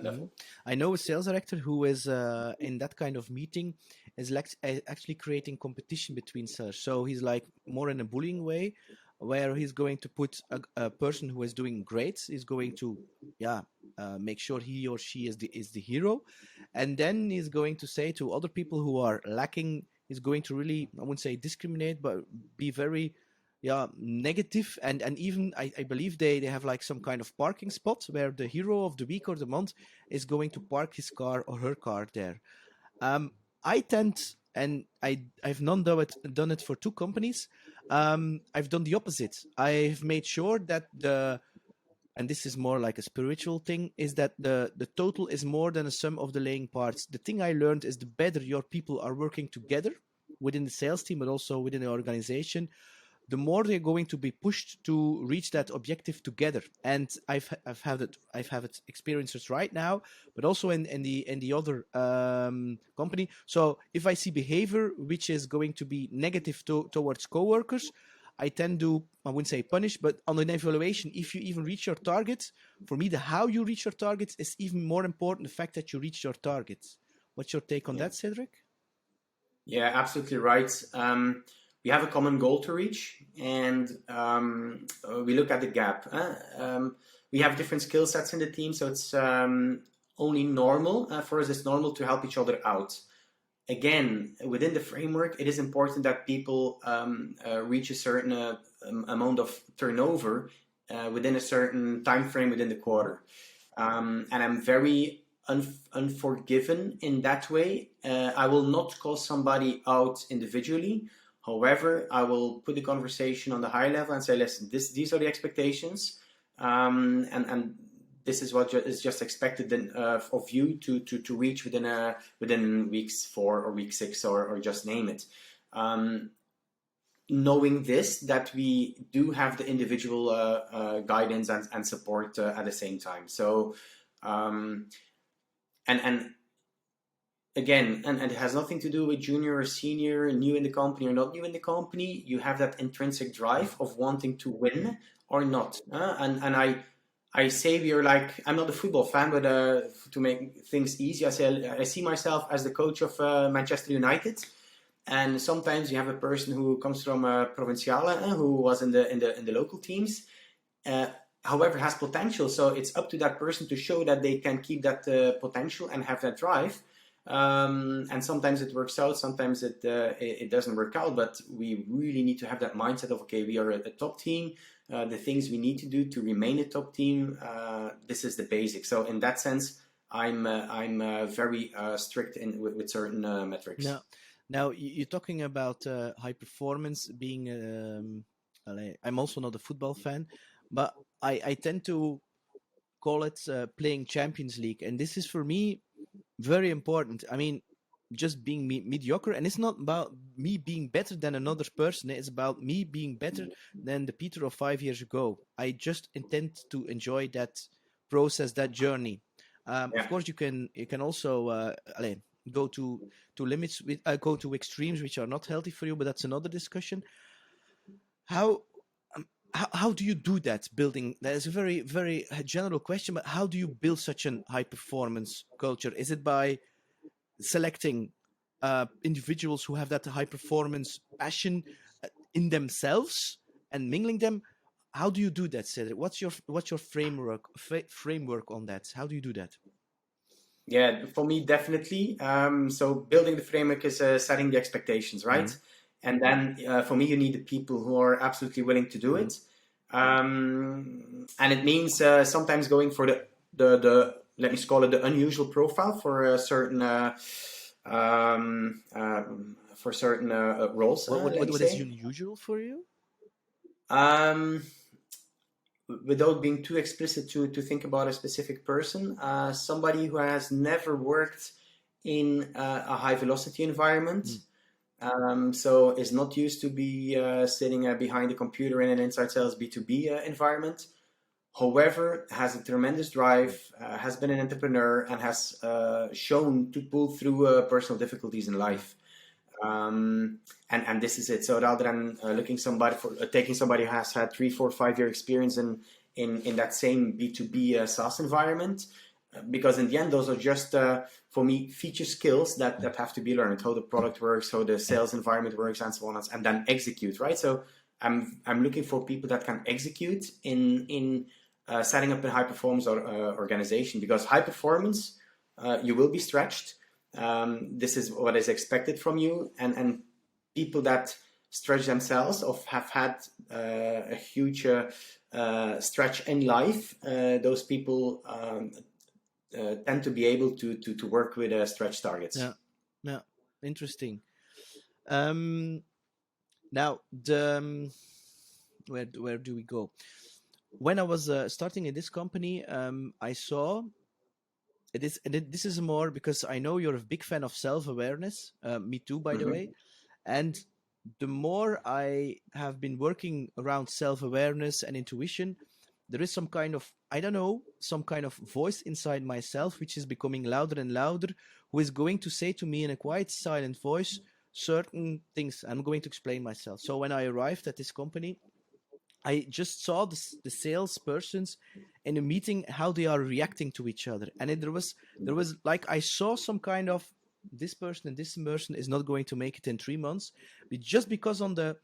level.
I know a sales director who is in that kind of meeting is actually creating competition between sellers. So he's like more in a bullying way, where he's going to put a person who is doing great, is going to make sure he or she is the hero, and then he's going to say to other people who are lacking, he's going to really, I wouldn't say discriminate, but be very negative, and even I believe they have like some kind of parking spot where the hero of the week or the month is going to park his car or her car there. I tend, and I've not done it for 2 companies. I've done the opposite. I've made sure that and this is more like a spiritual thing, is that the total is more than a sum of the laying parts. The thing I learned is the better your people are working together within the sales team, but also within the organization, the more they're going to be pushed to reach that objective together. And I've had experiences right now, but also in the other company. So if I see behavior which is going to be negative towards coworkers, I tend to, I wouldn't say punish, but on an evaluation, if you even reach your targets, for me, the how you reach your targets is even more important, the fact that you reach your targets. What's your take on that, Cedric?
Yeah, absolutely right. We have a common goal to reach, and we look at the gap. We have different skill sets in the team, so it's only normal. For us, it's normal to help each other out. Again, within the framework, it is important that people reach a certain amount of turnover within a certain time frame within the quarter. And I'm very unforgiving in that way. I will not call somebody out individually. However, I will put the conversation on the high level and say, listen, these are the expectations, and this is what is just expected of you to reach within weeks 4 or week 6 or just name it. Knowing this, that we do have the individual guidance and support at the same time. So, and again, and it has nothing to do with junior or senior, new in the company or not new in the company. You have that intrinsic drive of wanting to win or not. And I say we're like, I'm not a football fan, but to make things easy, I see myself as the coach of Manchester United. And sometimes you have a person who comes from Provinciale, who was in the local teams, however has potential. So it's up to that person to show that they can keep that potential and have that drive. And sometimes it works out, sometimes it doesn't work out. But we really need to have that mindset of, okay, we are a top team. The things we need to do to remain a top team, this is the basics. So in that sense, I'm very strict with certain metrics.
Now you're talking about high performance being. I'm also not a football fan, but I tend to call it playing Champions League, and this is for me very important. I mean, just being mediocre, and it's not about me being better than another person. It's about me being better than the Peter of 5 years ago. I just intend to enjoy that process, that journey. Of course, you can also go to limits, go to extremes which are not healthy for you, but that's another discussion. How do you do that? Building that is a very, very general question, but how do you build such a high performance culture? Is it by selecting individuals who have that high performance passion in themselves and mingling them? How do you do that, Cedric? What's your framework on that? How do you do that?
Yeah, for me, definitely. So building the framework is setting the expectations, right? Mm-hmm. And then for me, you need the people who are absolutely willing to do it. And it means sometimes going for the let me call it the unusual profile for a certain roles.
What is unusual for you?
Without being too explicit to think about a specific person, somebody who has never worked in a high velocity environment. So is not used to be sitting behind a computer in an inside sales B2B environment. However, has a tremendous drive, has been an entrepreneur, and has shown to pull through personal difficulties in life. And this is it. So rather than taking somebody who has had 3, 4, 5 year experience in that same B2B SaaS environment, because in the end, those are just, for me, feature skills that have to be learned, how the product works, how the sales environment works, and so on, and then execute, right? So I'm looking for people that can execute in setting up a high performance organization, because high performance, you will be stretched. This is what is expected from you, and people that stretch themselves or have had a huge stretch in life, those people tend to be able to work with stretch targets.
Yeah, interesting. Now, where do we go? When I was starting in this company, I saw this is more because I know you're a big fan of self-awareness. Me too, by the way. And the more I have been working around self-awareness and intuition, there is some kind of, some kind of voice inside myself which is becoming louder and louder, who is going to say to me in a quiet, silent voice certain things. I'm going to explain myself. So when I arrived at this company, I just saw the salespersons in a meeting, how they are reacting to each other. And there was like, I saw some kind of, this person and this person is not going to make it in 3 months, but just because on the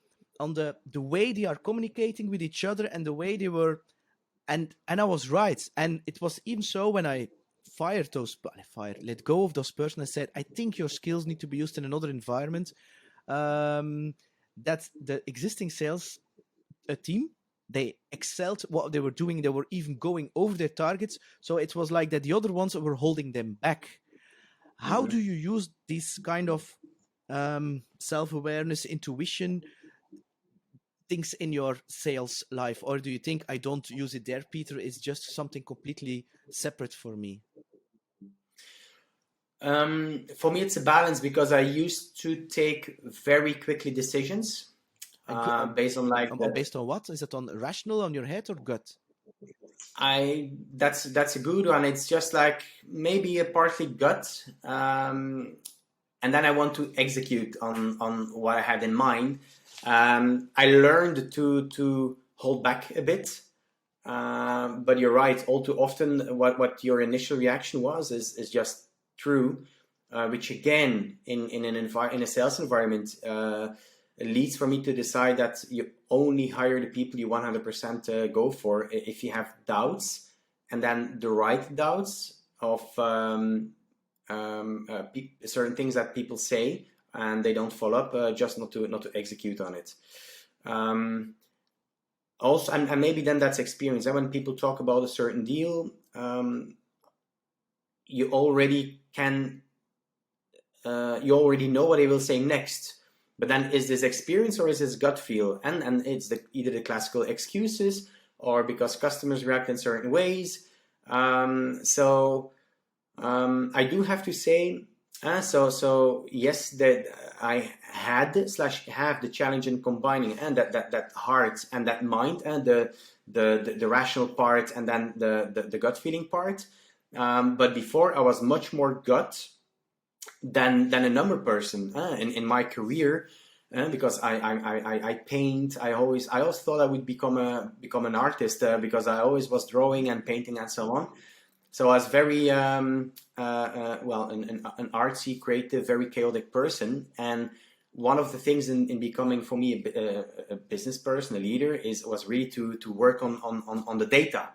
way they are communicating with each other and the way they were, and I was right. And it was even so when I let go of those person, I said, I think your skills need to be used in another environment. That the existing sales team, they excelled what they were doing. They were even going over their targets. So it was like that the other ones were holding them back. How do you use this kind of self-awareness, intuition things in your sales life? Or do you think, I don't use it there, Peter, it's just something completely separate for me?
For me, it's a balance, because I used to take very quickly decisions based on
based on what? Is it on rational, on your head, or gut?
That's a good one. It's just like maybe a partly gut, and then I want to execute on what I had in mind. I learned to hold back a bit, but you're right. All too often, what your initial reaction was is just true, which again in a sales environment leads for me to decide that you only hire the people you 100% go for if you have doubts, and then the right doubts of certain things that people say and they don't follow up, just not to execute on it. Also, and maybe then that's experience. And when people talk about a certain deal, you already know what they will say next. But then, is this experience or is this gut feel? And it's either the classical excuses or because customers react in certain ways. So I do have to say, so yes, that I had / have the challenge in combining and that heart and that mind and the rational part and then the gut feeling part. But before I was much more gut than a number person in my career, because I paint. I always thought I would become an artist because I always was drawing and painting and so on. So I was very an artsy, creative, very chaotic person. And one of the things in becoming for me a business person, a leader, was really to work on the data.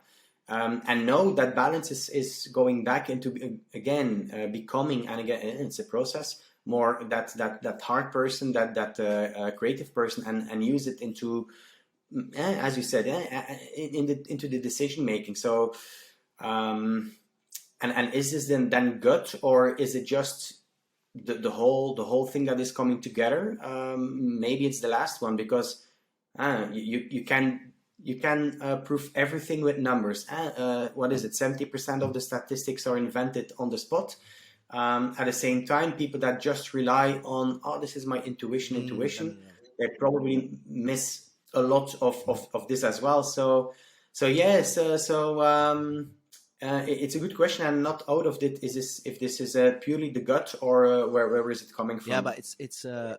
And know that balance is going back into again becoming, and again it's a process, more that hard person, that creative person, and use it into as you said into the decision making. So and is this then gut, or is it just the whole thing that is coming together? Maybe it's the last one, because you can prove everything with numbers. What is it? 70% of the statistics are invented on the spot. At the same time, people that just rely on, this is my intuition, they probably miss a lot of this as well. So yes, it's a good question. I'm not out of it. If this is purely the gut, or where is it coming from?
Yeah, but it's I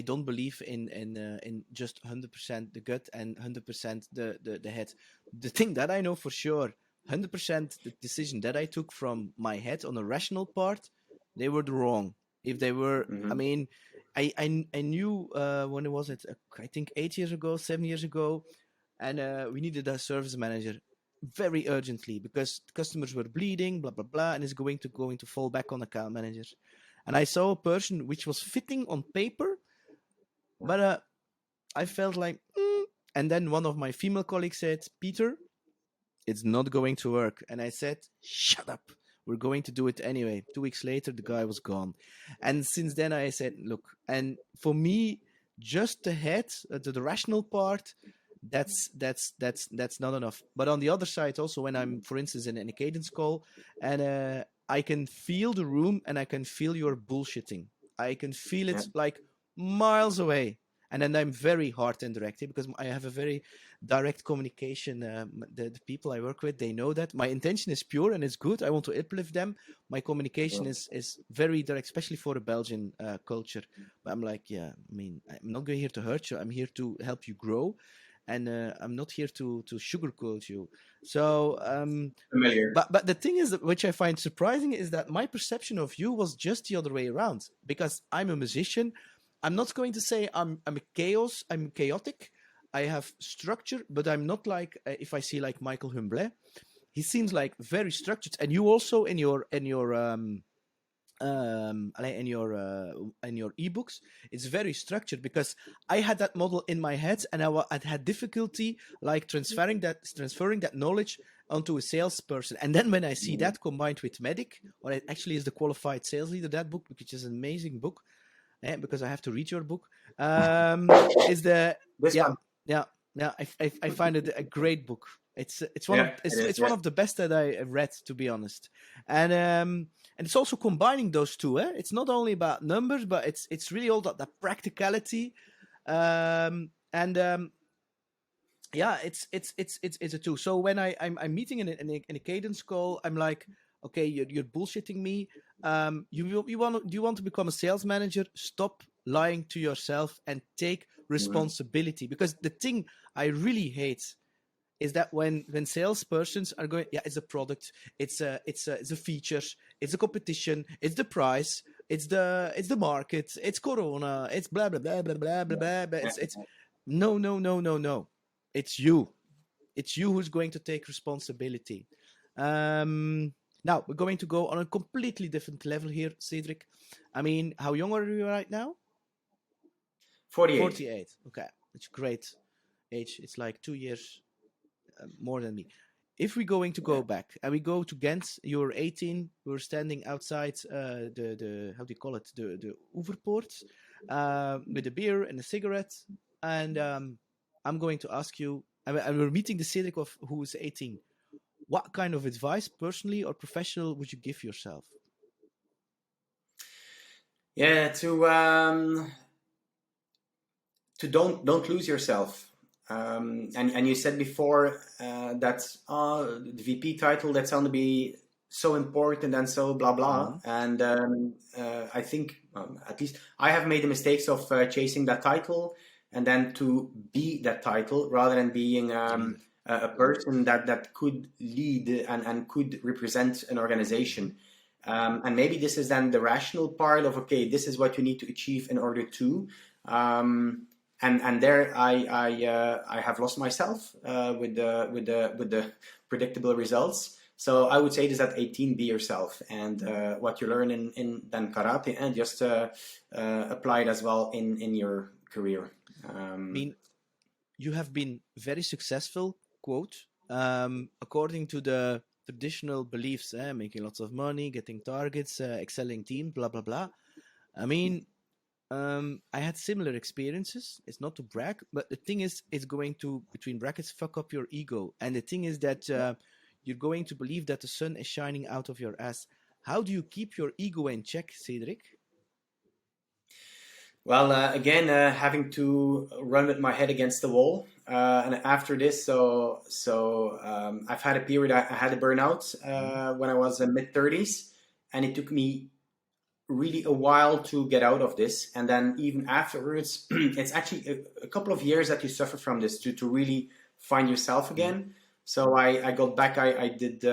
don't believe in just 100% the gut and 100% the head. The thing that I know for sure, 100% the decision that I took from my head on the rational part, they were wrong. If they were, I mean, I knew when was it? I think 8 years ago, 7 years ago, and we needed a service manager very urgently because customers were bleeding, blah blah blah, and is going to fall back on account managers. And I saw a person which was fitting on paper, but I felt like, and then one of my female colleagues said, "Peter, it's not going to work." And I said, "Shut up. We're going to do it anyway." 2 weeks later, the guy was gone. And since then I said, look, and for me, just the head, the rational part, that's not enough. But on the other side also, when I'm, for instance, in a cadence call, and I can feel the room and I can feel your bullshitting. I can feel it like miles away. And then I'm very hard and direct because I have a very direct communication. The people I work with, they know that my intention is pure and it's good. I want to uplift them. My communication is very direct, especially for a Belgian culture. But I'm like, I mean, I'm not here to hurt you. I'm here to help you grow. And I'm not here to sugarcoat you. So,
familiar.
But the thing is, which I find surprising, is that my perception of you was just the other way around. Because I'm a musician, I'm not going to say I'm chaotic. I have structure, but I'm not like if I see like Michael Humble, he seems like very structured. And you also in your ebooks, it's very structured, because I had that model in my head, and I had difficulty like transferring that knowledge onto a salesperson. And then when I see that combined with Medic, or it actually is the Qualified Sales Leader, that book, which is an amazing book, because I have to read your book, is the I find it a great book. It's one of the best that I read, to be honest. And it's also combining those two. It's not only about numbers, but it's really all that practicality. yeah, it's a two. So when I'm meeting in a cadence call, I'm like, okay, you're bullshitting me. Do you want to become a sales manager? Stop lying to yourself and take responsibility. Because the thing I really hate is that when salespersons are going, yeah, it's a product, it's a feature, it's a competition, it's the price, it's the market, it's Corona, it's blah blah blah blah blah blah blah. Blah. It's no no no no no. It's you. It's you who's going to take responsibility. Now we're going to go on a completely different level here, Cedric. I mean, how young are you right now?
48.
48. Okay, it's great age. It's like 2 years more than me. If we're going to go back and we go to Ghent, you were 18. We were standing outside the how do you call it, the Overpoort, with a beer and a cigarette, and I'm going to ask you. And we're meeting the Cedric of who is 18. What kind of advice, personally or professional, would you give yourself?
Yeah, to don't lose yourself. And you said before that the VP title, that's going to be so important and so blah blah. And I think at least I have made the mistakes of chasing that title and then to be that title rather than being a person that could lead and could represent an organization. And maybe this is then the rational part of, okay, this is what you need to achieve in order to. And there I have lost myself with the predictable results. So I would say this at 18, be yourself, and what you learn in then karate, and just apply it as well in your career.
I mean, you have been very successful, quote, according to the traditional beliefs, making lots of money, getting targets, excelling team, blah blah blah. I mean, I had similar experiences. It's not to brag, but the thing is, it's going to, between brackets, fuck up your ego. And the thing is that you're going to believe that the sun is shining out of your ass. How do you keep your ego in check, Cedric?
Well, again, having to run with my head against the wall. And after this, I've had a period, I had a burnout when I was in mid-30s, and it took me really a while to get out of this. And then even afterwards, it's actually a couple of years that you suffer from this to really find yourself again. So I got back, I did,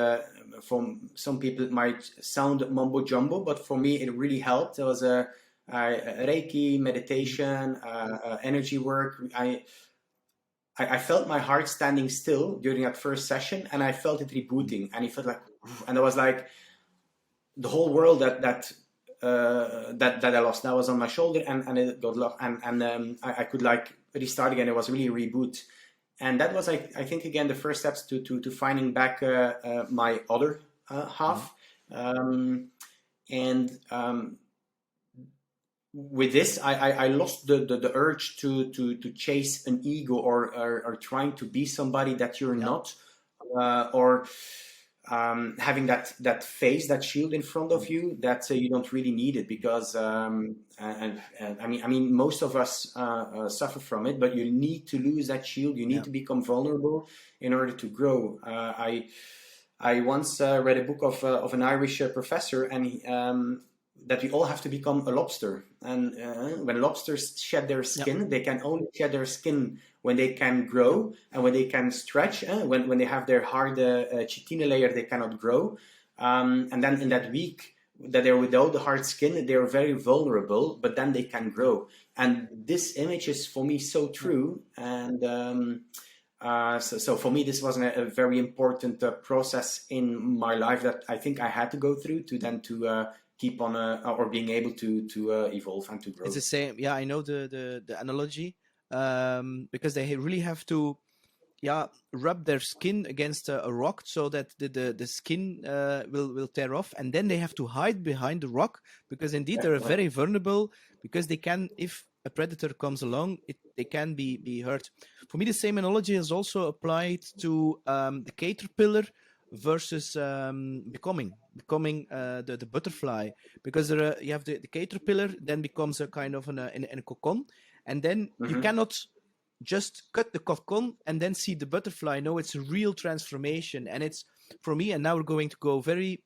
from some people it might sound mumbo jumbo, but for me it really helped. There was a Reiki, meditation, energy work. I felt my heart standing still during that first session, and I felt it rebooting, and it felt like, and I was like, the whole world that I lost now was on my shoulder, and it got lost, and I could like restart again. It was really a reboot, and that was, I think, again the first steps to finding back my other half, and with this, I lost the urge to chase an ego or trying to be somebody that you're not, or having that face, that shield in front of you, that you don't really need it, because I mean most of us suffer from it, but you need to lose that shield. You need to become vulnerable in order to grow. I once read a book of an Irish professor, and he, that we all have to become a lobster. And when lobsters shed their skin, they can only shed their skin when they can grow and when they can stretch. When they have their hard chitin layer, they cannot grow. And then in that week that they're without the hard skin, they're very vulnerable, but then they can grow. And this image is for me so true. And so for me, this was a very important process in my life that I think I had to go through to keep on or being able to evolve and to grow.
It's the same. Yeah, I know the analogy, because they really have to rub their skin against a rock so that the skin will tear off, and then they have to hide behind the rock, because indeed they're very vulnerable, because they can, if a predator comes along, they can be hurt. For me, the same analogy is also applied to the caterpillar versus becoming the butterfly, because you have the caterpillar, then becomes a kind of in a cocon, and then you just cut the cocoon and then see the butterfly. No, it's a real transformation. And it's, for me, and now we're going to go very,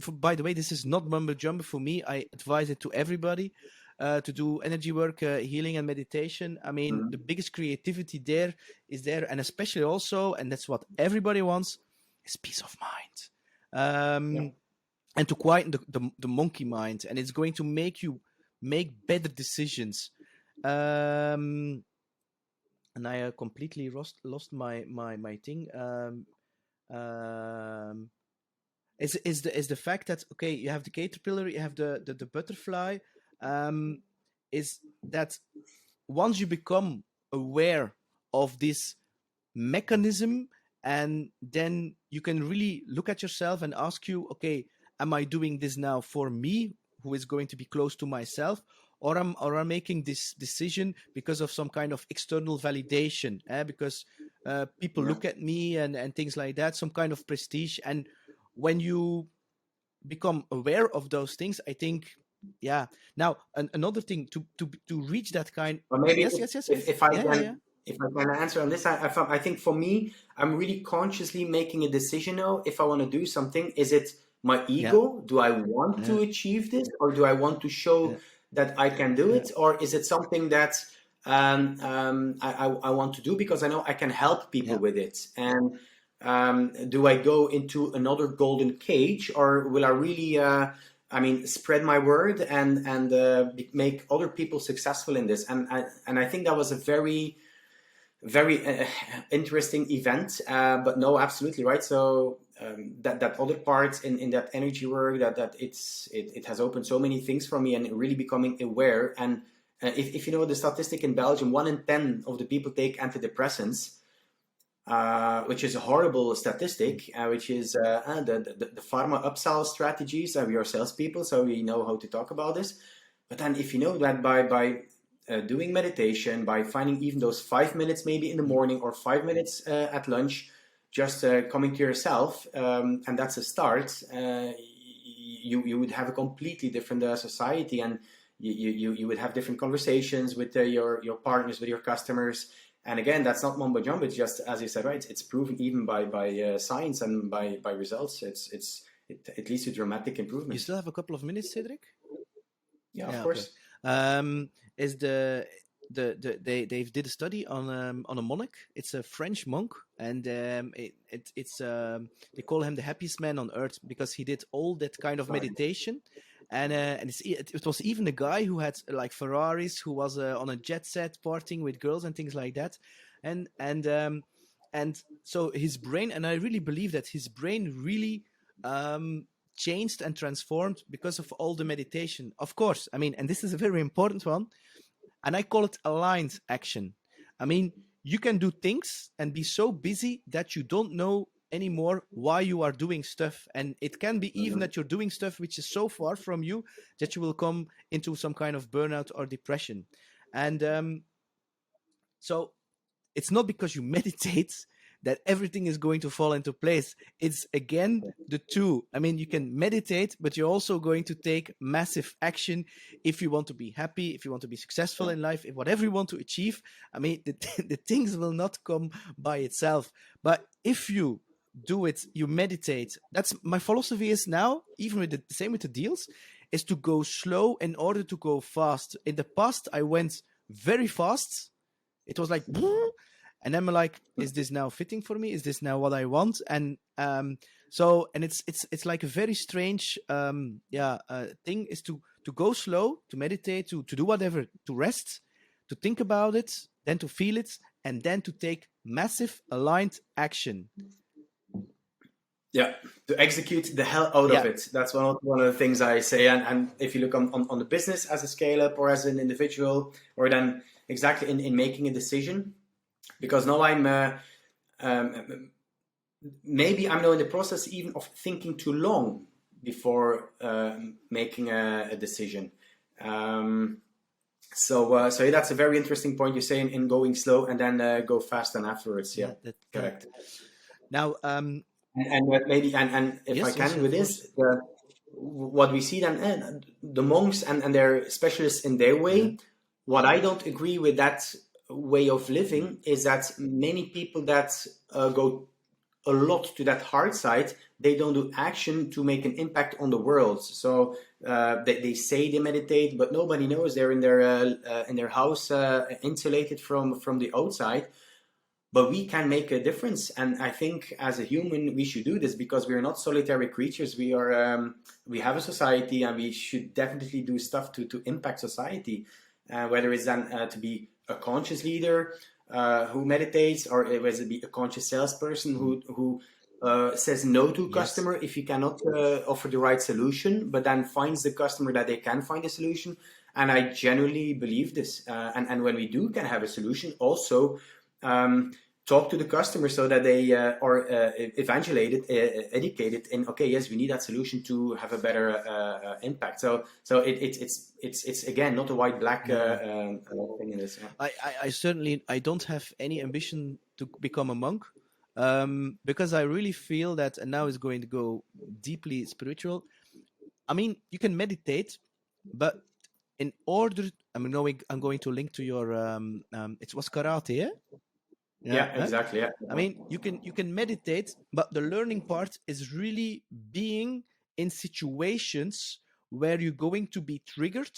by the way, this is not mumbo jumbo for me. I advise it to everybody to do energy work, healing and meditation. I mean, the biggest creativity there is there. And especially also, and that's what everybody wants, is peace of mind. And to quieten the monkey mind. And it's going to make you make better decisions. And I completely lost my thing. Is the fact that, okay, you have the caterpillar, you have the butterfly, is that once you become aware of this mechanism, and then you can really look at yourself and ask you, okay, am I doing this now for me, who is going to be close to myself, or I'm making this decision because of some kind of external validation, because people look at me and things like that, some kind of prestige. And when you become aware of those things, I think, Now, another thing to reach that kind.
Or maybe
Yes.
if I can answer on this, I think for me, I'm really consciously making a decision now. If I want to do something, is it my ego? Do I want to achieve this, or do I want to show that I can do it, or is it something that I want to do because I know I can help people with it? And do I go into another golden cage, or will I really, spread my word and make other people successful in this? And I think that was a very, very interesting event. But no, absolutely right. So that other part in that energy work, that it has opened so many things for me, and really becoming aware. And if you know the statistic in Belgium, 1 in 10 of the people take antidepressants, which is a horrible statistic, which is the pharma upsell strategies. We are salespeople, so we know how to talk about this. But then if you know that by doing meditation, by finding even those 5 minutes maybe in the morning or 5 minutes at lunch, just coming to yourself, and that's a start, you would have a completely different society, and you would have different conversations with your partners, with your customers. And again, that's not mumbo jumbo. It's just, as you said, right? It's proven even by science and by results. It leads to dramatic improvement.
You still have a couple of minutes, Cedric?
Yeah, of course.
Okay. They did a study on a monk. It's a French monk, and it's they call him the happiest man on earth because he did all that kind of meditation. And it was even a guy who had like Ferraris, who was on a jet set partying with girls and things like that. And so his brain, and I really believe that his brain really changed and transformed because of all the meditation. Of course, I mean, and this is a very important one, and I call it aligned action. I mean, you can do things and be so busy that you don't know anymore why you are doing stuff, and it can be even that you're doing stuff which is so far from you that you will come into some kind of burnout or depression. And so it's not because you meditate that everything is going to fall into place. It's again the two. I mean, you can meditate, but you're also going to take massive action if you want to be happy, if you want to be successful in life, if whatever you want to achieve. I mean, the things will not come by itself. But if you do it, you meditate. That's my philosophy is now, even with the same with the deals, is to go slow in order to go fast. In the past, I went very fast. It was like, and I'm like, is this now fitting for me? Is this now what I want? And so, and it's like a very strange thing is to go slow, to meditate, to do whatever, to rest, to think about it, then to feel it, and then to take massive aligned action.
Yeah, to execute the hell out of it. That's one of the things I say. And if you look on the business as a scale up or as an individual, or then exactly in making a decision, because now I'm maybe I'm now in the process even of thinking too long before making a decision. So that's a very interesting point you say in going slow and then go fast and afterwards. Yeah, that's correct.
Now,
and maybe and if I can with this, what we see then, the monks and they're specialists in their way. What I don't agree with that way of living is that many people that go a lot to that hard side, they don't do action to make an impact on the world. So they say they meditate, but nobody knows. They're in their house, insulated from the outside. But we can make a difference, and I think as a human we should do this, because we are not solitary creatures. We have a society, and we should definitely do stuff to impact society. Whether it's then to be a conscious leader who meditates, or whether it be a conscious salesperson who says no to a customer if you cannot offer the right solution, but then finds the customer that they can find a solution. And I genuinely believe this. And when we can have a solution, also talk to the customer so that they are evangelized, educated in, okay, yes, we need that solution to have a better impact. So it's again not a white black thing in this. Yeah.
I certainly don't have any ambition to become a monk, because I really feel that, and now it's going to go deeply spiritual. I mean, you can meditate, but in order, I'm going to link to your it was karate, yeah?
Yeah, exactly. Yeah.
I mean, you can meditate, but the learning part is really being in situations where you're going to be triggered,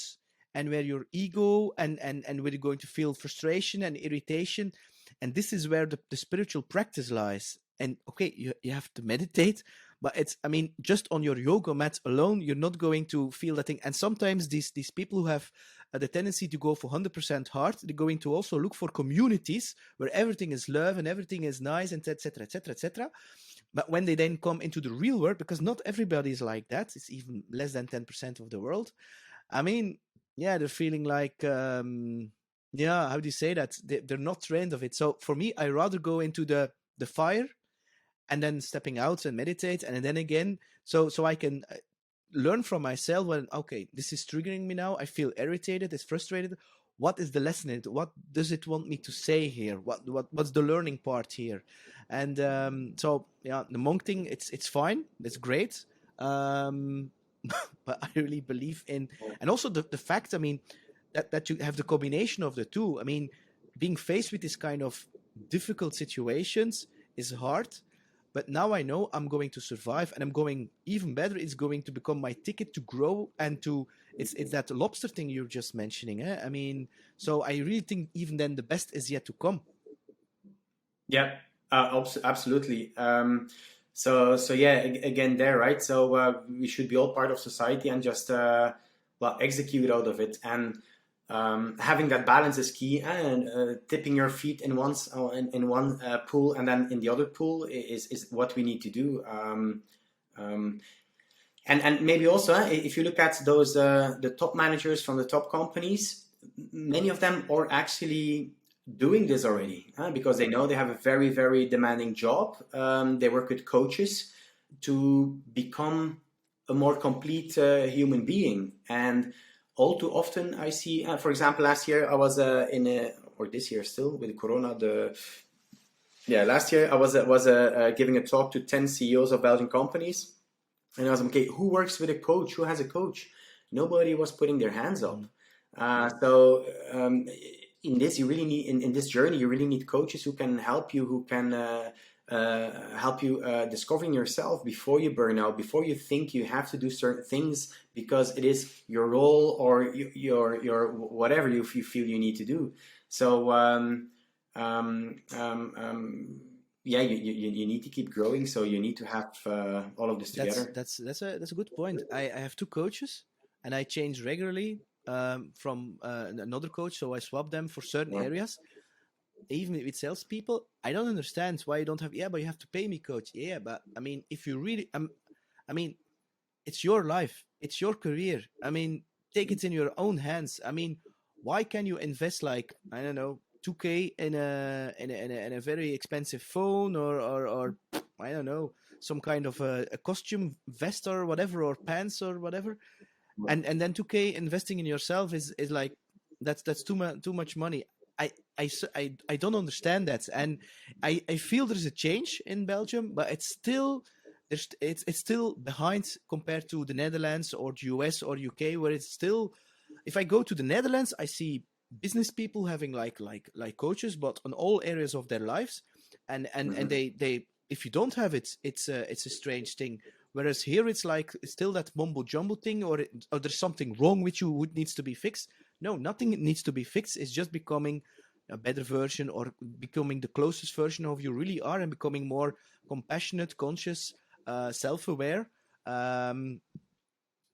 and where your ego and where you're going to feel frustration and irritation. And this is where the spiritual practice lies. And okay, you have to meditate, but just on your yoga mat alone, you're not going to feel that thing. And sometimes these people who have the tendency to go for 100% hard, they're going to also look for communities where everything is love and everything is nice, and etc., etc., etc. But when they then come into the real world, because not everybody is like that, it's even less than 10% of the world. I mean, yeah, they're feeling like, how do you say that? They're not trained of it. So for me, I rather go into the fire, and then stepping out and meditate, and then again, so I can learn from myself when, okay, this is triggering me now. I feel irritated, it's frustrated. What is the lesson in it? What does it want me to say here? What's the learning part here? And so yeah, the monk thing, it's fine, it's great. But I really believe in, and also the fact, I mean, that you have the combination of the two. I mean, being faced with this kind of difficult situations is hard. But now I know I'm going to survive, and I'm going even better. It's going to become my ticket to grow, and it's that lobster thing you're just mentioning. I mean, so I really think even then the best is yet to come.
Yeah, absolutely. So yeah, again there, right? So we should be all part of society and just execute out of it. And having that balance is key, and tipping your feet in one pool and then in the other pool is what we need to do. And maybe also, if you look at those the top managers from the top companies, many of them are actually doing this already, because they know they have a very, very demanding job. They work with coaches to become a more complete human being. And all too often I see, for example, last year I was or this year still with Corona, last year I was giving a talk to 10 CEOs of Belgian companies. And I was like, okay, who works with a coach? Who has a coach? Nobody was putting their hands up. So in this, you really need, in this journey, you really need coaches who can help you, discovering yourself before you burn out, before you think you have to do certain things because it is your role or your whatever you feel you need to do. So you need to keep growing. So you need to have all of this together.
That's a good point. I have two coaches, and I change regularly from another coach. So I swap them for certain areas. Even with salespeople, I don't understand why you don't have. Yeah, but you have to pay me, coach. Yeah, but I mean, if you really, I mean, it's your life, it's your career. I mean, take it in your own hands. I mean, why can you invest like, I don't know, 2K in a very expensive phone or I don't know, some kind of a costume vest or whatever, or pants or whatever, and then 2K investing in yourself is like that's too much money. I don't understand that, and I feel there's a change in Belgium, but it's still behind compared to the Netherlands or the US or UK, where it's still. If I go to the Netherlands, I see business people having like coaches, but on all areas of their lives, and they if you don't have it, it's a strange thing. Whereas here it's like still that mumbo jumbo thing, or there's something wrong with you, what needs to be fixed. No, nothing needs to be fixed. It's just becoming a better version, or becoming the closest version of you really are, and becoming more compassionate, conscious, self-aware. And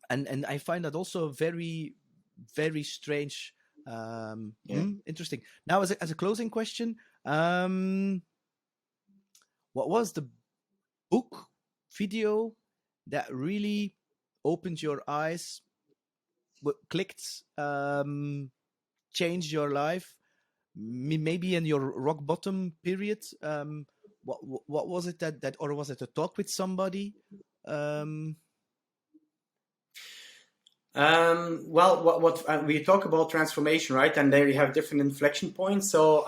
I find that also very, very strange. Interesting. Now, as a closing question, what was the book, video that really opened your eyes, clicked, changed your life, maybe in your rock bottom period? What was it that, or was it a talk with somebody?
Well, what we talk about transformation, right? And there you have different inflection points. So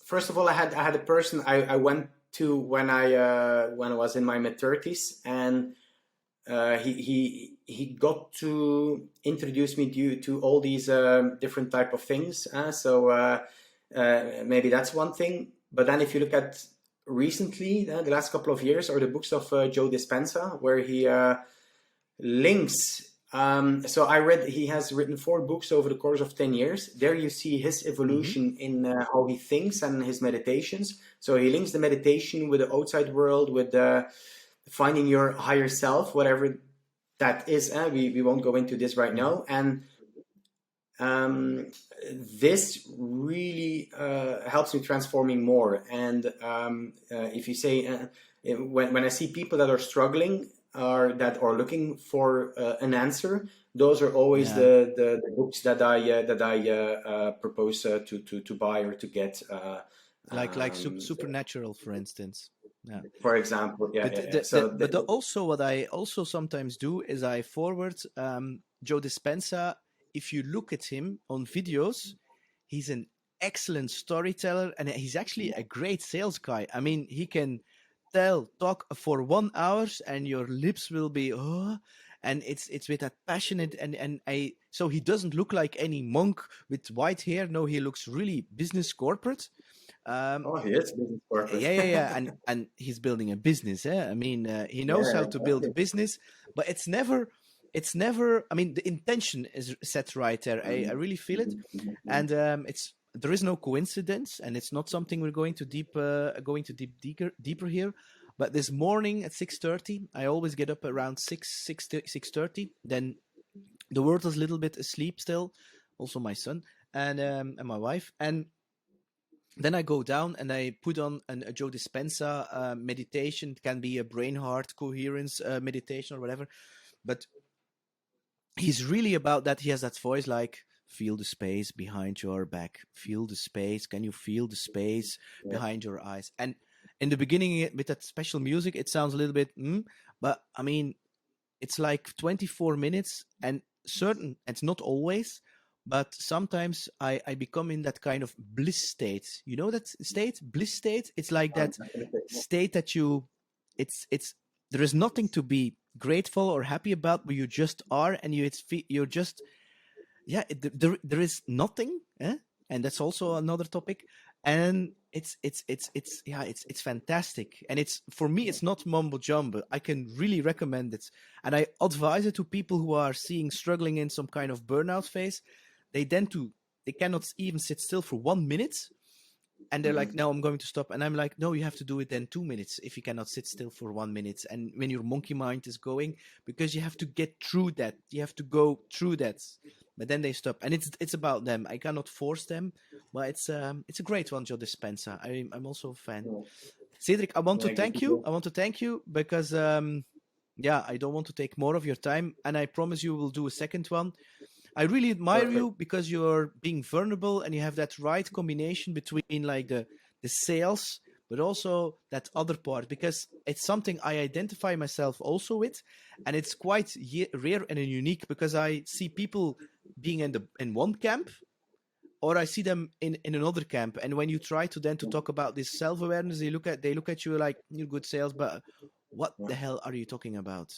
first of all, I had a person I went to when I was in my mid-30s, and he got to introduce me to all these different type of things. Maybe that's one thing. But then if you look at recently, the last couple of years, or the books of Joe Dispenza, where he links. So I read, he has written 4 books over the course of 10 years. There you see his evolution in how he thinks and his meditations. So he links the meditation with the outside world, with finding your higher self, whatever that is. We won't go into this right now. And this really helps me transforming more. And if you say, when I see people that are struggling, or that are looking for an answer, those are always the books that I propose to buy or to get.
Like Supernatural, for instance. Yeah.
For example,
Also, what I also sometimes do is I forward Joe Dispenza. If you look at him on videos, he's an excellent storyteller, and he's actually a great sales guy. I mean, he can talk for 1 hour and your lips will be and it's with that passionate so he doesn't look like any monk with white hair. No, he looks really business corporate.
He is business corporate.
And he's building a business. I mean, he knows how to build a business, but it's never, I mean, the intention is set right there. I really feel it. And there is no coincidence, and it's not something we're going to deeper here. But this morning at 6:30, I always get up around 6:30. Then the world is a little bit asleep still, also my son and my wife. And then I go down and I put on a Joe Dispenza meditation. It can be a brain heart coherence meditation or whatever. But he's really about that. He has that voice like, feel the space behind your back. Feel the space. Can you feel the space behind your eyes? And in the beginning, with that special music, it sounds a little bit, but I mean, it's like 24 minutes, and it's not always, but sometimes I become in that kind of bliss state. You know that state? Bliss state? It's like that state that there is nothing to be grateful or happy about, but you just are, and you're just, there is nothing, and that's also another topic. And it's fantastic. And for me, it's not mumbo jumbo. I can really recommend it, and I advise it to people who are struggling in some kind of burnout phase. They cannot even sit still for 1 minute, and they're like, no, I'm going to stop. And I'm like, no, you have to do it then 2 minutes if you cannot sit still for 1 minute. And when your monkey mind is going, because you have to get through that, you have to go through that. But then they stop, and it's about them. I cannot force them, but it's a great one, Joe Dispenza. I'm also a fan. Cedric, I want to thank you. I want to thank you because I don't want to take more of your time, and I promise you we'll do a second one. I really admire you because you're being vulnerable, and you have that right combination between like the sales, but also that other part, because it's something I identify myself also with, and it's quite rare and unique, because I see people being in one camp, or I see them in another camp, and when you try to talk about this self-awareness, they look at you like, you're good sales, but what the hell are you talking about?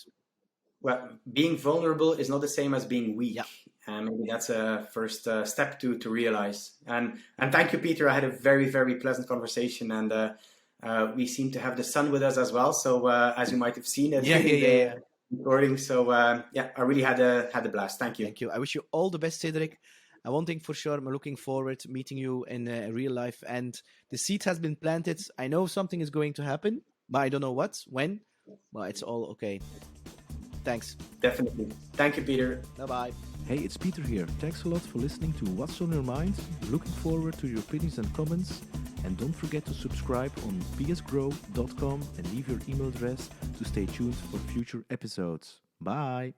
Well, being vulnerable is not the same as being weak.
Yeah.
Maybe that's a first step to realize. And thank you, Peter. I had a very, very pleasant conversation, and we seem to have the sun with us as well. So as you might have seen it in the recording. So I really had a blast. Thank you.
Thank you. I wish you all the best, Cedric. And one thing for sure, I'm looking forward to meeting you in real life. And the seed has been planted. I know something is going to happen, but I don't know what, when. But it's all okay. Thanks.
Definitely. Thank you, Peter.
Bye-bye.
Hey, it's Peter here. Thanks a lot for listening to What's on Your Mind. Looking forward to your opinions and comments. And don't forget to subscribe on psgrow.com and leave your email address to stay tuned for future episodes. Bye.